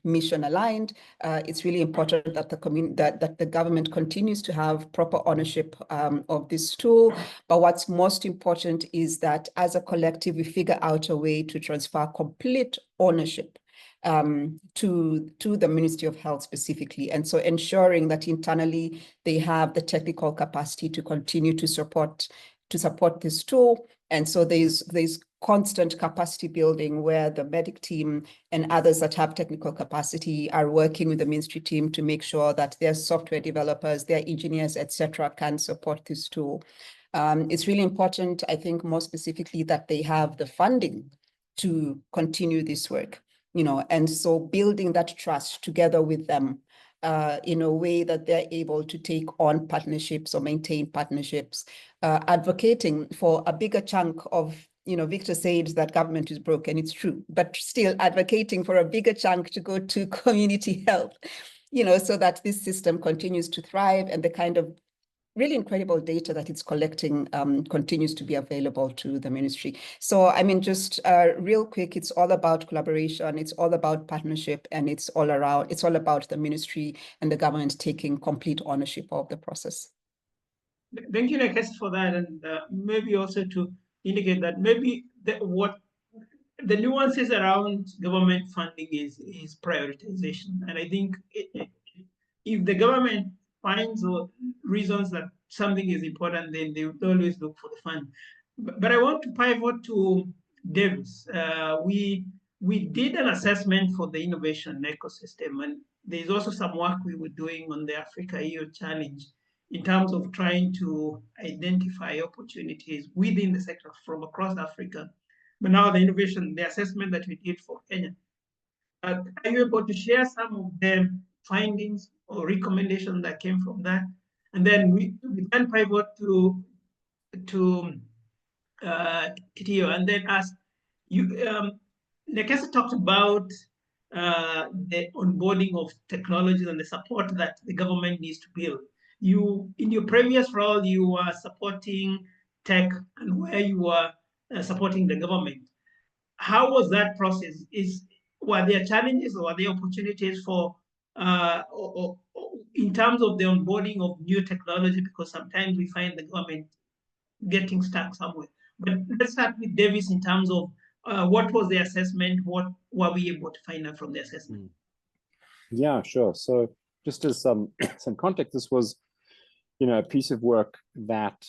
Speaker 3: mission aligned. It's really important that the government continues to have proper ownership of this tool. But what's most important is that as a collective, we figure out a way to transfer complete ownership to the Ministry of Health specifically. And so ensuring that internally they have the technical capacity to continue to support this tool. And so there's constant capacity building where the Medic team and others that have technical capacity are working with the ministry team to make sure that their software developers, their engineers, etc., can support this tool. It's really important, I think, more specifically, that they have the funding to continue this work, and so building that trust together with them in a way that they're able to take on partnerships or maintain partnerships, advocating for a bigger chunk of, Victor said that government is broken, it's true, but still advocating for a bigger chunk to go to community health, so that this system continues to thrive and the kind of really incredible data that it's collecting continues to be available to the ministry. So, I mean, just real quick, it's all about collaboration, it's all about partnership, and it's all about the ministry and the government taking complete ownership of the process.
Speaker 2: Thank you, Nekesa, for that. And maybe also to indicate that maybe what the nuances around government funding is prioritization. And I think if the government finds or reasons that something is important, then they would always look for the fund. But I want to pivot to Davis. We did an assessment for the innovation ecosystem, and there's also some work we were doing on the Africa EU Challenge in terms of trying to identify opportunities within the sector from across Africa. But now the assessment that we did for Kenya, are you able to share some of the findings or recommendations that came from that? And then we then pivot to Kitio, and then ask you, Nekesa talked about the onboarding of technologies and the support that the government needs to build. You, in your previous role, you were supporting tech, and where you were supporting the government. How was that process? Were there challenges or were there opportunities for in terms of the onboarding of new technology? Because sometimes we find the government getting stuck somewhere. But let's start with Davis in terms of what was the assessment? What were we able to find out from the assessment?
Speaker 4: Yeah, sure. So just as some context, this was, a piece of work that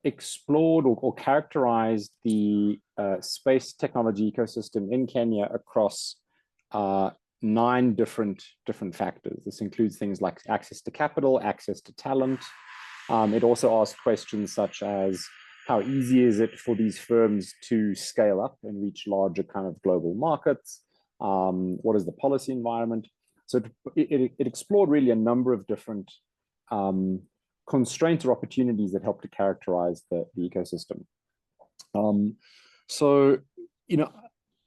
Speaker 4: explored or characterized the space technology ecosystem in Kenya across 9 different factors. This includes things like access to capital, access to talent. It also asked questions such as, how easy is it for these firms to scale up and reach larger kind of global markets? What is the policy environment? So it explored really a number of different constraints or opportunities that help to characterize the ecosystem. So,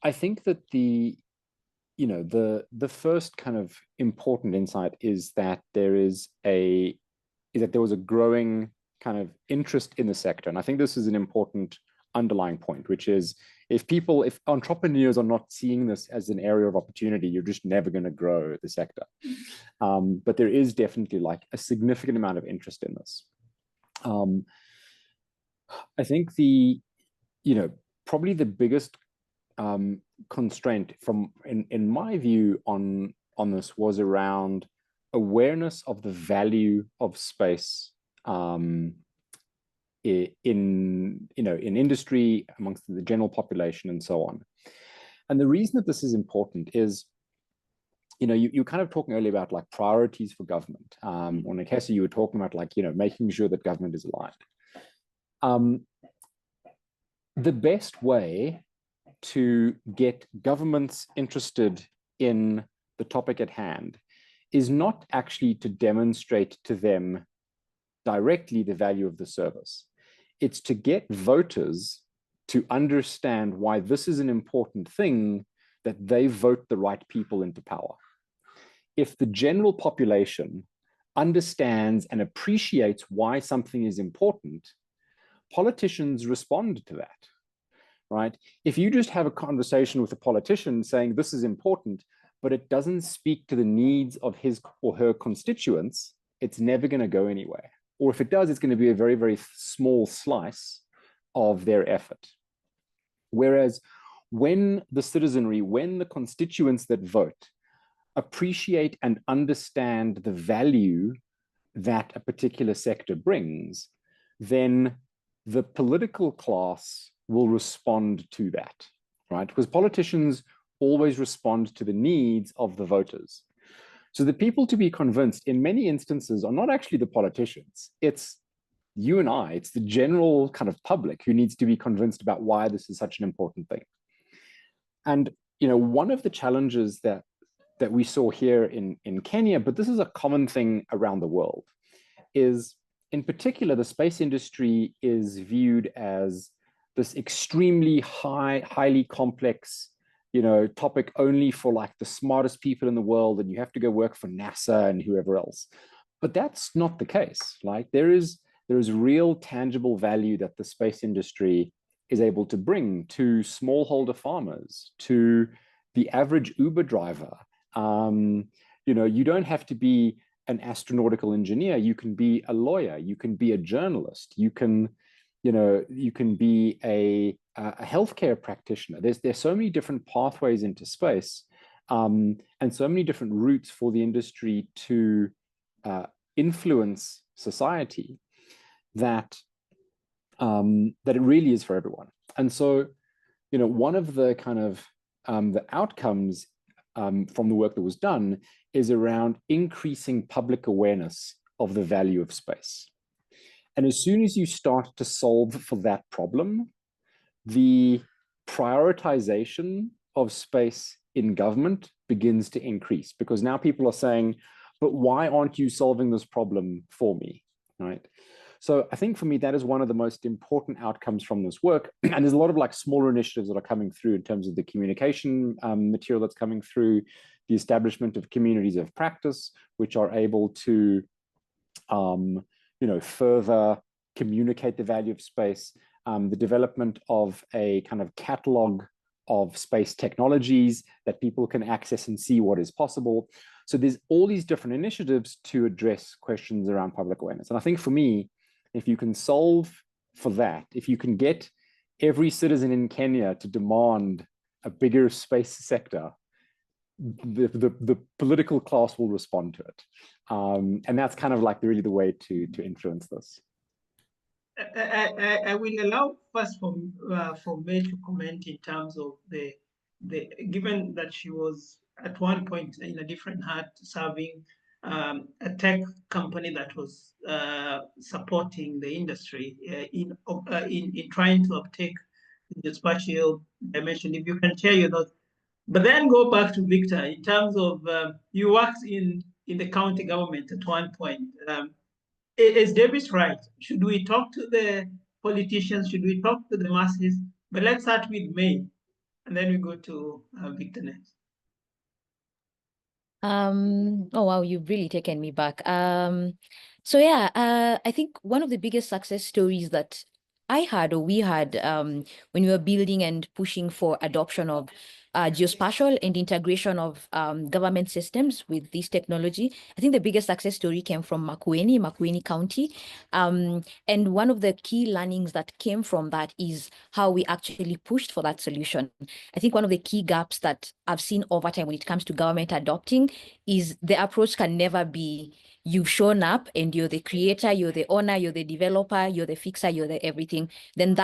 Speaker 4: I think that the first kind of important insight is that there was a growing kind of interest in the sector. And I think this is an important underlying point, which is if entrepreneurs are not seeing this as an area of opportunity, you're just never going to grow the sector. But there is definitely like a significant amount of interest in this. I think probably the biggest constraint in my view on this was around awareness of the value of space in industry, amongst the general population, and so on. And the reason that this is important is, you're kind of talking earlier about like priorities for government. On Nekesa, you were talking about like, making sure that government is aligned. The best way to get governments interested in the topic at hand is not actually to demonstrate to them directly the value of the service. It's to get voters to understand why this is an important thing, that they vote the right people into power. If the general population understands and appreciates why something is important, politicians respond to that, right? If you just have a conversation with a politician saying this is important, but it doesn't speak to the needs of his or her constituents, it's never going to go anywhere. Or if it does, it's going to be a very, very small slice of their effort. Whereas when the citizenry, when the constituents that vote appreciate and understand the value that a particular sector brings, then the political class will respond to that, right? Because politicians always respond to the needs of the voters. So the people to be convinced in many instances are not actually the politicians. It's you and I, it's the general kind of public who needs to be convinced about why this is such an important thing. And, one of the challenges that we saw here in Kenya, but this is a common thing around the world, is in particular, the space industry is viewed as this extremely highly complex topic only for like the smartest people in the world, and you have to go work for NASA and whoever else. But that's not the case. Like there is real tangible value that the space industry is able to bring to smallholder farmers, to the average Uber driver. You don't have to be an astronautical engineer. You can be a lawyer. You can be a journalist. You can be a healthcare practitioner. There's so many different pathways into space, and so many different routes for the industry to influence society that that it really is for everyone. And so, you know, one of the kind of the outcomes from the work that was done is around increasing public awareness of the value of space. And as soon as you start to solve for that problem, the prioritization of space in government begins to increase, because now people are saying, but why aren't you solving this problem for me, right? So I think for me, that is one of the most important outcomes from this work. And there's a lot of like smaller initiatives that are coming through in terms of the communication material that's coming through, the establishment of communities of practice, which are able to, you know, further communicate the value of space, the development of a kind of catalog of space technologies that people can access and see what is possible. So there's all these different initiatives to address questions around public awareness. And I think for me, if you can solve for that, if you can get every citizen in Kenya to demand a bigger space sector, the political class will respond to it. And that's kind of like really the way to influence this.
Speaker 2: I will allow first for May to comment in terms of the given that she was at one point in a different hat serving a tech company that was supporting the industry in trying to uptake the spatial dimension. If you can share your thoughts, but then go back to Victor in terms of you worked in the county government at one point. Is Davis right? Should we talk to the politicians? Should we talk to the masses? But let's start with May, and then we go to Victor next.
Speaker 1: Oh wow, you've really taken me back. So yeah, I think one of the biggest success stories that I had, or we had, when we were building and pushing for adoption of geospatial and integration of government systems with this technology, I think the biggest success story came from Makueni County. And one of the key learnings that came from that is how we actually pushed for that solution. I think one of the key gaps that I've seen over time when it comes to government adopting is the approach can never be you've shown up and you're the creator, you're the owner, you're the developer, you're the fixer, you're the everything. Then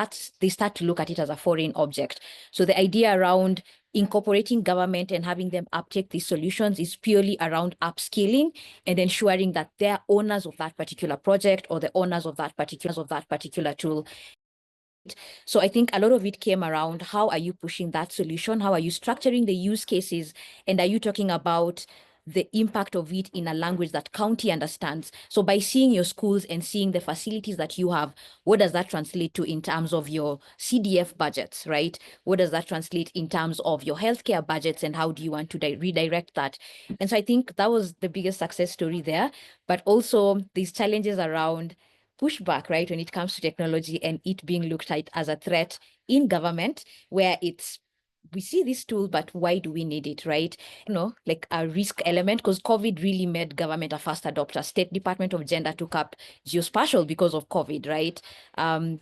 Speaker 1: they start to look at it as a foreign object. So the idea around incorporating government and having them uptake these solutions is purely around upskilling and ensuring that they're owners of that particular project or the owners of that particular tool. So I think a lot of it came around how are you pushing that solution? How are you structuring the use cases? And are you talking about the impact of it in a language that county understands? So by seeing your schools and seeing the facilities that you have, what does that translate to in terms of your CDF budgets, right? What does that translate in terms of your healthcare budgets, and how do you want to redirect that? And so I think that was the biggest success story there, but also these challenges around pushback, right, when it comes to technology and it being looked at as a threat in government, where we see this tool, but why do we need it, right? You know, like a risk element, because COVID really made government a fast adopter. State Department of Gender took up geospatial because of COVID, right?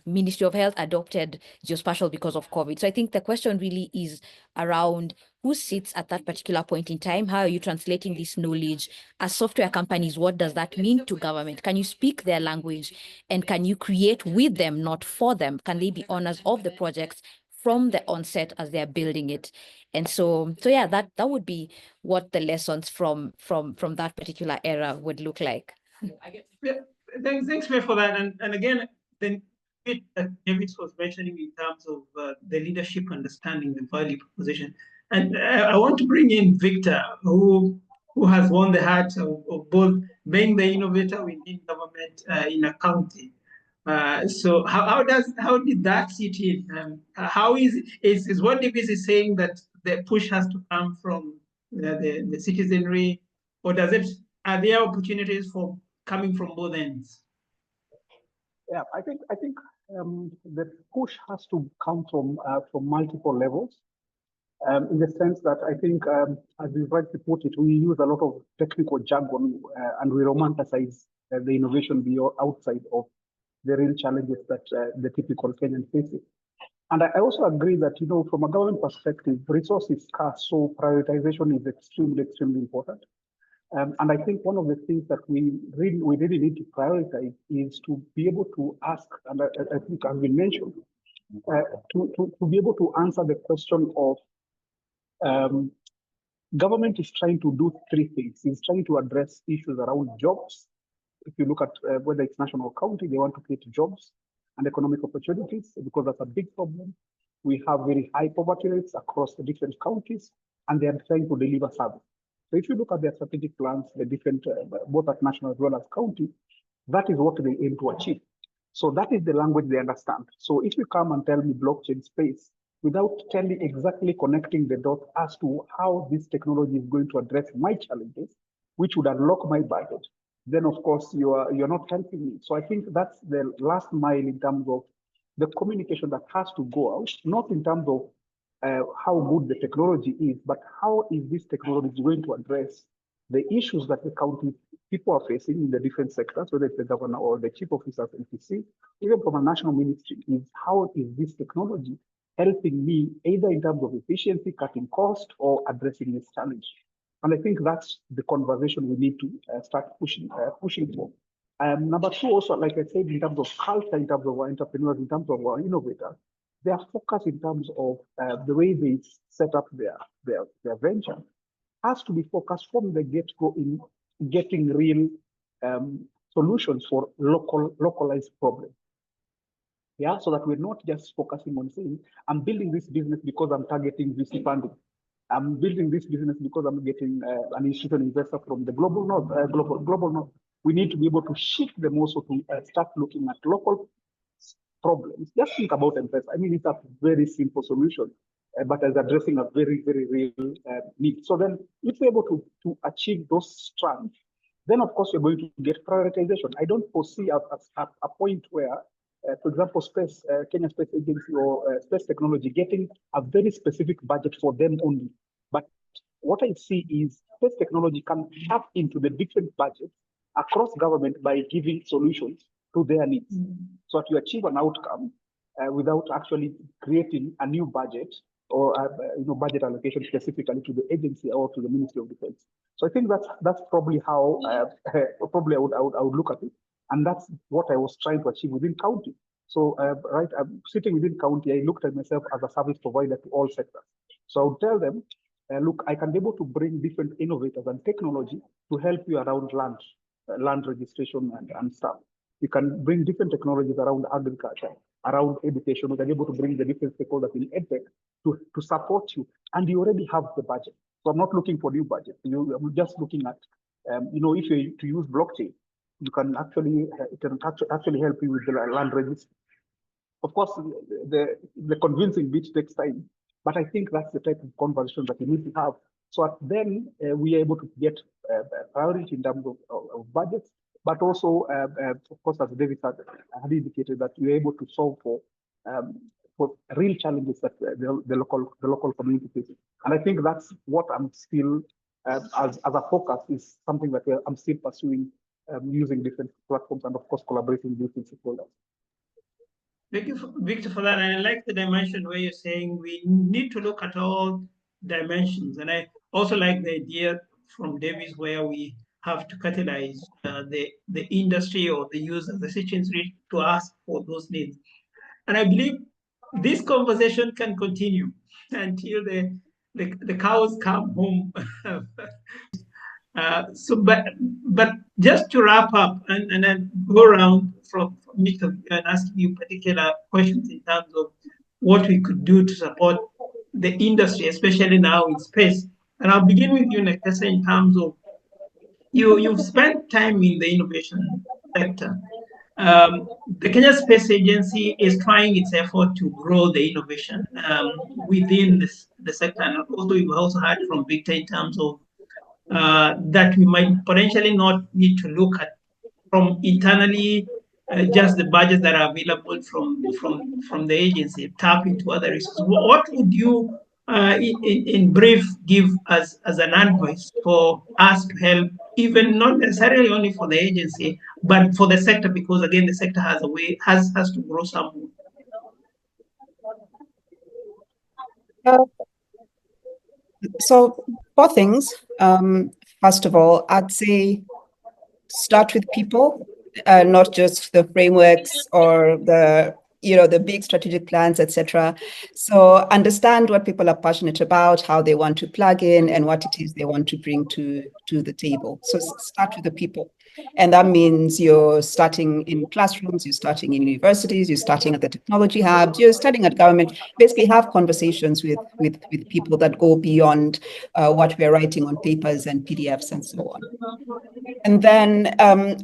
Speaker 1: Ministry of Health adopted geospatial because of COVID. So I think the question really is around who sits at that particular point in time? How are you translating this knowledge? As software companies, what does that mean to government? Can you speak their language? And can you create with them, not for them? Can they be owners of the projects from the onset as they're building it? And so yeah, that would be what the lessons from that particular era would look like.
Speaker 2: Yeah, thanks, May, for that. And again, then bit that David was mentioning in terms of the leadership understanding the value proposition. And I want to bring in Victor, who has won the heart of both being the innovator within government in a county. So how did that sit in? How is what Davis is saying that the push has to come from the citizenry, or are there opportunities for coming from both ends?
Speaker 5: Yeah, I think the push has to come from multiple levels. In the sense that I think, as you rightly put it, we use a lot of technical jargon and we romanticize the innovation beyond outside of the real challenges that the typical Kenyan faces. And I also agree that, you know, from a government perspective, resource is scarce, so prioritization is extremely, extremely important. And I think one of the things that we really need to prioritize is to be able to ask, and I think has been mentioned, to be able to answer the question of government is trying to do three things. It's trying to address issues around jobs. If you look at whether it's national or county, they want to create jobs and economic opportunities because that's a big problem. We have very high poverty rates across the different counties, and they are trying to deliver service. So if you look at their strategic plans, the different, both at national as well as county, that is what they aim to achieve. So that is the language they understand. So if you come and tell me blockchain space, without telling exactly connecting the dots as to how this technology is going to address my challenges, which would unlock my budget, then of course you're not helping me. So I think that's the last mile in terms of the communication that has to go out, not in terms of how good the technology is, but how is this technology going to address the issues that the county people are facing in the different sectors, whether it's the governor or the chief officers, NPC, even from a national ministry, is how is this technology helping me either in terms of efficiency, cutting cost, or addressing this challenge? And I think that's the conversation we need to start pushing for. Number two, also, like I said, in terms of culture, in terms of our entrepreneurs, in terms of our innovators, their focus in terms of the way they set up their venture has to be focused from the get-go in getting real solutions for localized problems. Yeah, so that we're not just focusing on saying, I'm building this business because I'm targeting VC funding. I'm building this business because I'm getting an institutional investor from the global north, global north. We need to be able to shift them also to start looking at local problems. Just think about M-Pesa. I mean, it's a very simple solution, but as addressing a very, very real need. So then, if we're able to achieve those strands, then of course you're going to get prioritization. I don't foresee a point where, for example, Kenya Space Agency or space technology getting a very specific budget for them only. But what I see is space technology can tap into the different budgets across government by giving solutions to their needs. So that you achieve an outcome without actually creating a new budget or budget allocation specifically to the agency or to the Ministry of Defense. So I think that's probably how probably I would look at it, and that's what I was trying to achieve within county. So I'm sitting within county, I looked at myself as a service provider to all sectors. So I would tell them, look, I can be able to bring different innovators and technology to help you around land registration and stuff. You can bring different technologies around agriculture, around education. We can be able to bring the different stakeholders in EdTech to support you, and you already have the budget. So I'm not looking for new budget. I'm just looking at, if you to use blockchain, you can actually actually help you with the land registry. Of course, the convincing bit takes time, but I think that's the type of conversation that you need to have. So then we are able to get priority in terms of budgets, but also, of course, as David had indicated, that you're able to solve for real challenges that the local community faces. And I think that's what I'm still, as a focus, is something that I'm still pursuing, using different platforms and, of course, collaborating with different stakeholders.
Speaker 2: Thank you, Victor, for that. And I like the dimension where you're saying we need to look at all dimensions. And I also like the idea from Davis where we have to catalyze the industry or the users, the citizens to ask for those needs. And I believe this conversation can continue until the cows come home. But just to wrap up and then go around from Mr. and asking you particular questions in terms of what we could do to support the industry, especially now in space. And I'll begin with you, Nekesa, in terms of you've spent time in the innovation sector. The Kenya Space Agency is trying its effort to grow the innovation within the sector. And also, we've also heard from Victor in terms of that we might potentially not need to look at from internally just the budgets that are available from the agency, tap into other resources. What would you, in brief, give as an advice for us to help, even not necessarily only for the agency, but for the sector, because again, the sector has a way has to grow somewhere.
Speaker 3: So 4 things. first of all, I'd say start with people, not just the frameworks or the big strategic plans, etc. So understand what people are passionate about, how they want to plug in, and what it is they want to bring to the table. So start with the people. And that means you're starting in classrooms, you're starting in universities, you're starting at the technology hubs, you're starting at government. Basically have conversations with people that go beyond what we're writing on papers and PDFs and so on. And then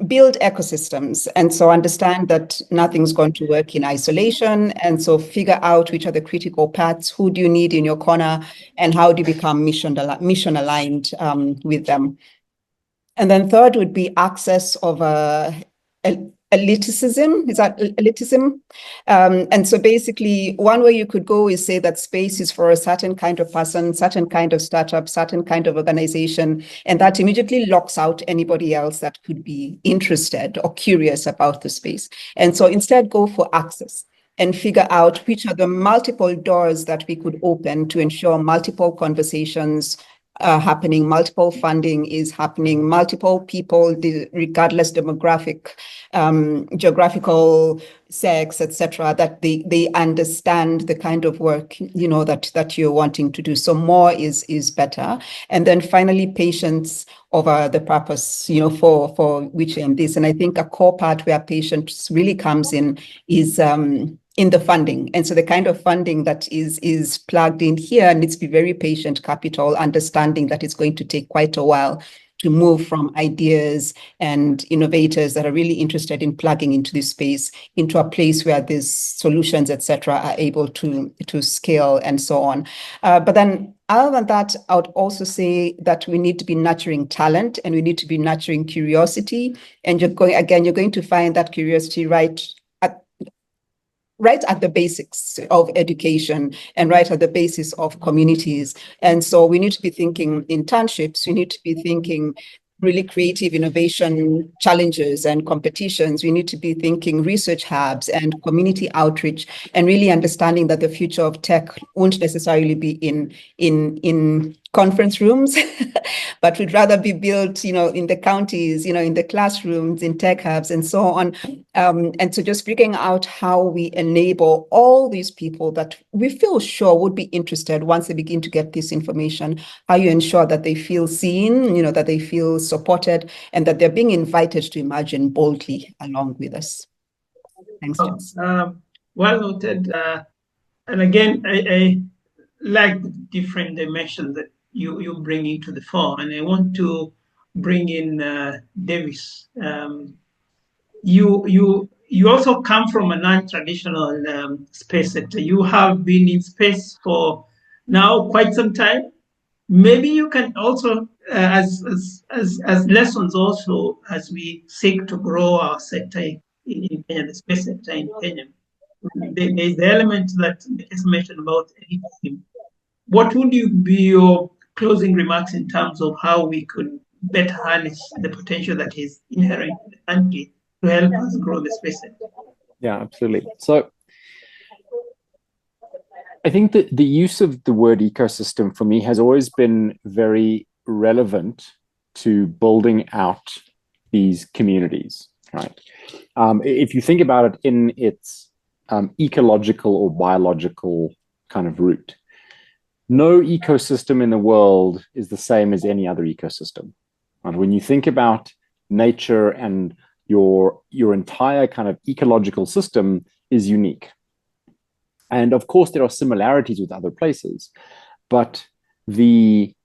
Speaker 3: build ecosystems. And so understand that nothing's going to work in isolation. And so figure out which are the critical paths, who do you need in your corner, and how do you become mission aligned with them. And then third would be access of elitism. Is that elitism? And so basically, one way you could go is say that space is for a certain kind of person, certain kind of startup, certain kind of organization, and that immediately locks out anybody else that could be interested or curious about the space. And so instead, go for access and figure out which are the multiple doors that we could open to ensure multiple conversations happening, multiple funding is happening, multiple people, regardless demographic, geographical, sex, etc., that they understand the kind of work that you're wanting to do. So more is better. And then finally, patience over the purpose, for which and this. And I think a core part where patience really comes in is in the funding. And so the kind of funding that is plugged in here needs to be very patient capital, understanding that it's going to take quite a while to move from ideas and innovators that are really interested in plugging into this space into a place where these solutions, etc., are able to scale and so on. But then other than that, I would also say that we need to be nurturing talent and we need to be nurturing curiosity. And you're going to find that curiosity right at the basics of education and right at the basis of communities. And so we need to be thinking internships, we need to be thinking really creative innovation challenges and competitions. We need to be thinking research hubs and community outreach, and really understanding that the future of tech won't necessarily be in conference rooms, but would rather be built, in the counties, in the classrooms, in tech hubs, and so on. And so just figuring out how we enable all these people that we feel sure would be interested once they begin to get this information, how you ensure that they feel seen, that they feel supported, and that they're being invited to imagine boldly along with us. Thanks, James.
Speaker 2: Well noted. And again, I like the different dimensions that you bring into the fore. And I want to bring in Davis. You also come from a non-traditional space sector. You have been in space for now quite some time. Maybe you can also, as lessons also, as we seek to grow our sector in Kenya, the space sector in Kenya, there is the element that is mentioned about elitism. What would be your closing remarks in terms of how we could better harness the potential that is inherent in the country to help us grow the space sector?
Speaker 4: Yeah, absolutely. So I think that the use of the word ecosystem for me has always been very relevant to building out these communities, right? If you think about it in its ecological or biological kind of root, no ecosystem in the world is the same as any other ecosystem. And when you think about nature and your entire kind of ecological system is unique. And of course, there are similarities with other places, but the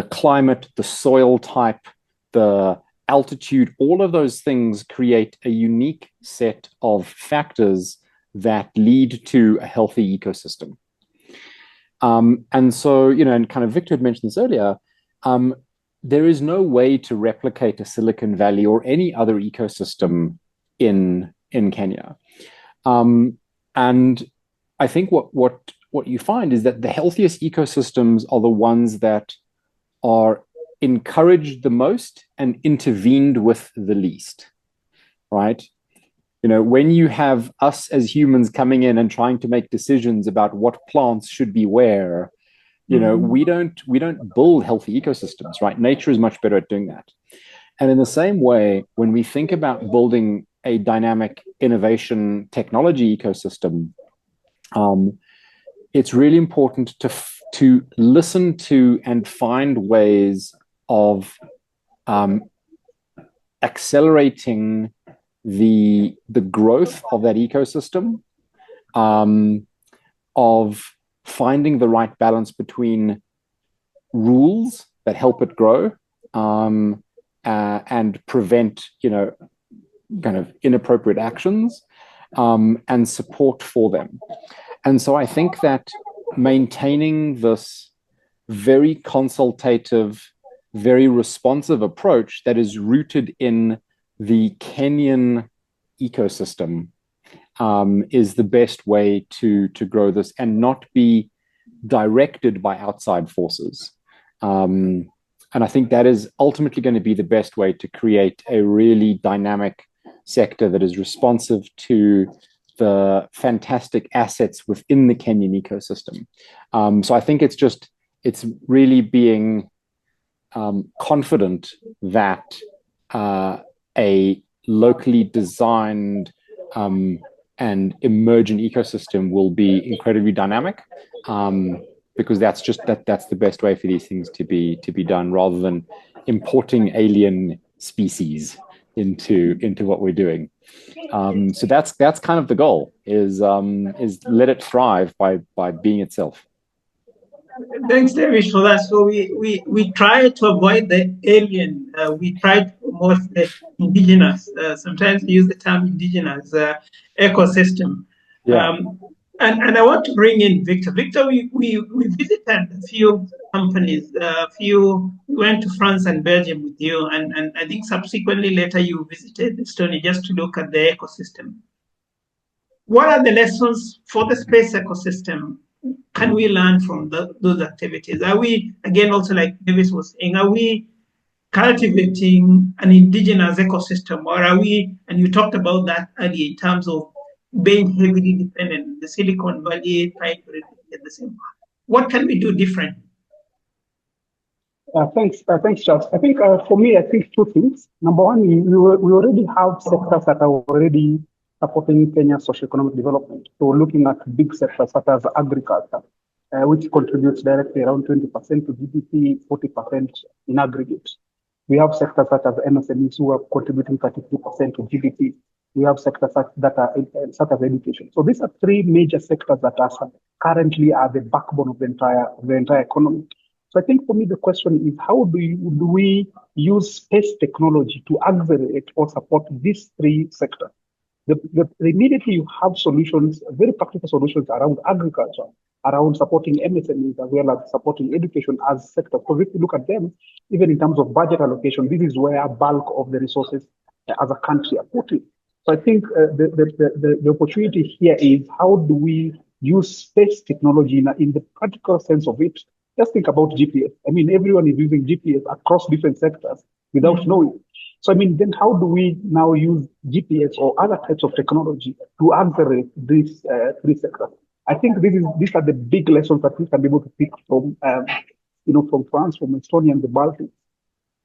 Speaker 4: climate, the soil type, the altitude, all of those things create a unique set of factors that lead to a healthy ecosystem. And so, and kind of Victor had mentioned this earlier, there is no way to replicate a Silicon Valley or any other ecosystem in Kenya. And I think what you find is that the healthiest ecosystems are the ones that are encouraged the most and intervened with the least, right? When you have us as humans coming in and trying to make decisions about what plants should be where, You know, we don't build healthy ecosystems, right? Nature is much better at doing that. And in the same way, when we think about building a dynamic innovation technology ecosystem, it's really important to listen to and find ways of accelerating the growth of that ecosystem, of finding the right balance between rules that help it grow and prevent, you know, kind of inappropriate actions, and support for them. And so I think that maintaining this very consultative, very responsive approach that is rooted in the Kenyan ecosystem is the best way to grow this and not be directed by outside forces. And I think that is ultimately going to be the best way to create a really dynamic sector that is responsive to the fantastic assets within the Kenyan ecosystem. So I think it's really being confident that a locally designed and emergent ecosystem will be incredibly dynamic, because that's the best way for these things to be done, rather than importing alien species into what we're doing. So that's kind of the goal, is let it thrive by being itself.
Speaker 2: Thanks, David, for that. So we try to avoid the alien. We try to promote the indigenous. Sometimes we use the term indigenous ecosystem.
Speaker 4: Yeah.
Speaker 2: And I want to bring in Victor. Victor, we visited a few companies. We went to France and Belgium with you, and I think subsequently later you visited Estonia just to look at the ecosystem. What are the lessons for the space ecosystem can we learn from those activities? Are we, again, also like Davis was saying, are we cultivating an indigenous ecosystem, or are we, and you talked about that earlier in terms of being heavily dependent, the Silicon Valley trying to replicate the same. What can we do different?
Speaker 5: Thanks, Charles. I think for me, I think two things. Number one, we already have sectors that are already supporting Kenya's socioeconomic development. So looking at big sectors such as agriculture, which contributes directly around 20% to GDP, 40% in aggregate. We have sectors such as MSMEs who are contributing 33% to GDP. We have sectors such as education. So these are three major sectors that are currently the backbone of the entire economy. So I think for me, the question is, how do we use space technology to accelerate or support these three sectors? Immediately you have solutions, very practical solutions around agriculture, around supporting MSMEs, as well as supporting education as sectors. So if you look at them, even in terms of budget allocation, this is where bulk of the resources as a country are put in. So I think the opportunity here is, how do we use space technology in the practical sense of it? Just think about GPS. I mean, everyone is using GPS across different sectors without knowing. So, I mean, then how do we now use GPS or other types of technology to accelerate these three sectors? I think these are the big lessons that we can be able to pick from, from France, from Estonia and the Baltics,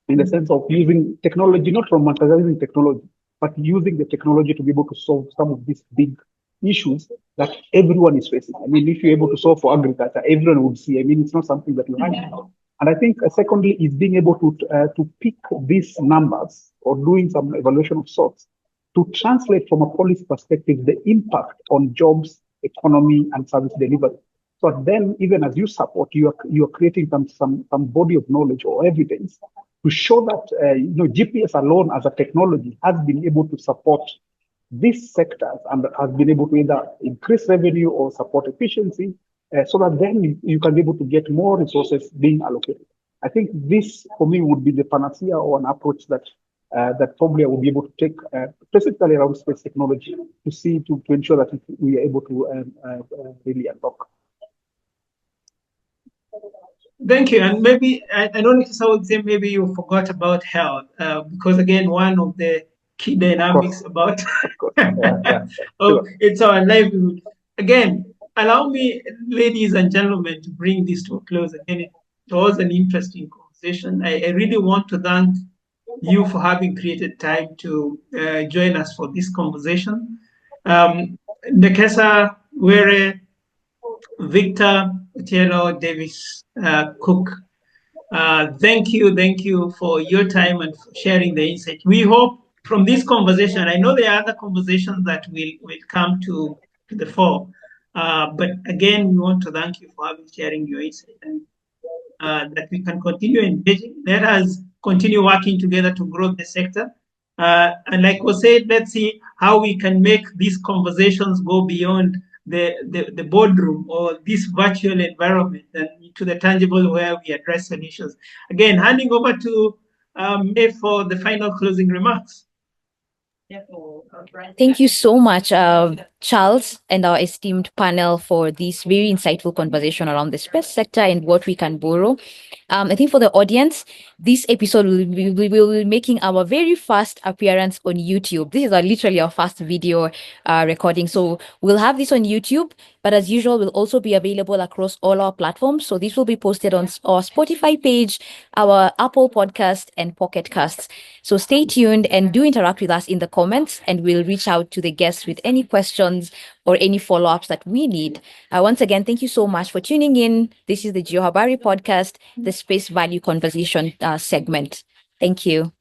Speaker 5: in the sense of using technology, not romanticizing technology, but using the technology to be able to solve some of these big issues that everyone is facing. I mean, if you're able to solve for agriculture, everyone would see. I mean, it's not something that you hide. And I think secondly is being able to pick these numbers or doing some evaluation of sorts to translate from a policy perspective the impact on jobs, economy, and service delivery. So then, even as you support, you are creating some body of knowledge or evidence to show that GPS alone as a technology has been able to support these sectors and has been able to either increase revenue or support efficiency, so that then you can be able to get more resources being allocated. I think this, for me, would be the panacea or an approach that probably I will be able to take, specifically around space technology, to ensure that we are able to really unlock.
Speaker 2: Thank you. And maybe, I don't know if I would say maybe you forgot about health, because again, one of the key dynamics about it's our livelihood. Again, allow me, ladies and gentlemen, to bring this to a close. Again, it was an interesting conversation. I really want to thank you for having created time to join us for this conversation. Nekesa Were, Victor, Otieno, Davis, Cook, thank you for your time and for sharing the insight. We hope from this conversation, I know there are other conversations that will come to the fore, but again, we want to thank you for sharing your insight, and that we can continue engaging. Let us continue working together to grow the sector. And like was said, let's see how we can make these conversations go beyond the boardroom or this virtual environment and into the tangible where we address solutions. Again, handing over to May for the final closing remarks.
Speaker 1: Thank you so much, Charles, and our esteemed panel for this very insightful conversation around the space sector and what we can borrow. I think for the audience, this episode will be making our very first appearance on YouTube. This is literally our first video recording. So we'll have this on YouTube, but as usual, will also be available across all our platforms. So this will be posted on our Spotify page, our Apple Podcast, and Pocket Casts. So stay tuned and do interact with us in the comments, and we'll reach out to the guests with any questions or any follow-ups that we need. Once again, thank you so much for tuning in. This is the GeoHabari podcast, the Space Value Conversation segment. Thank you.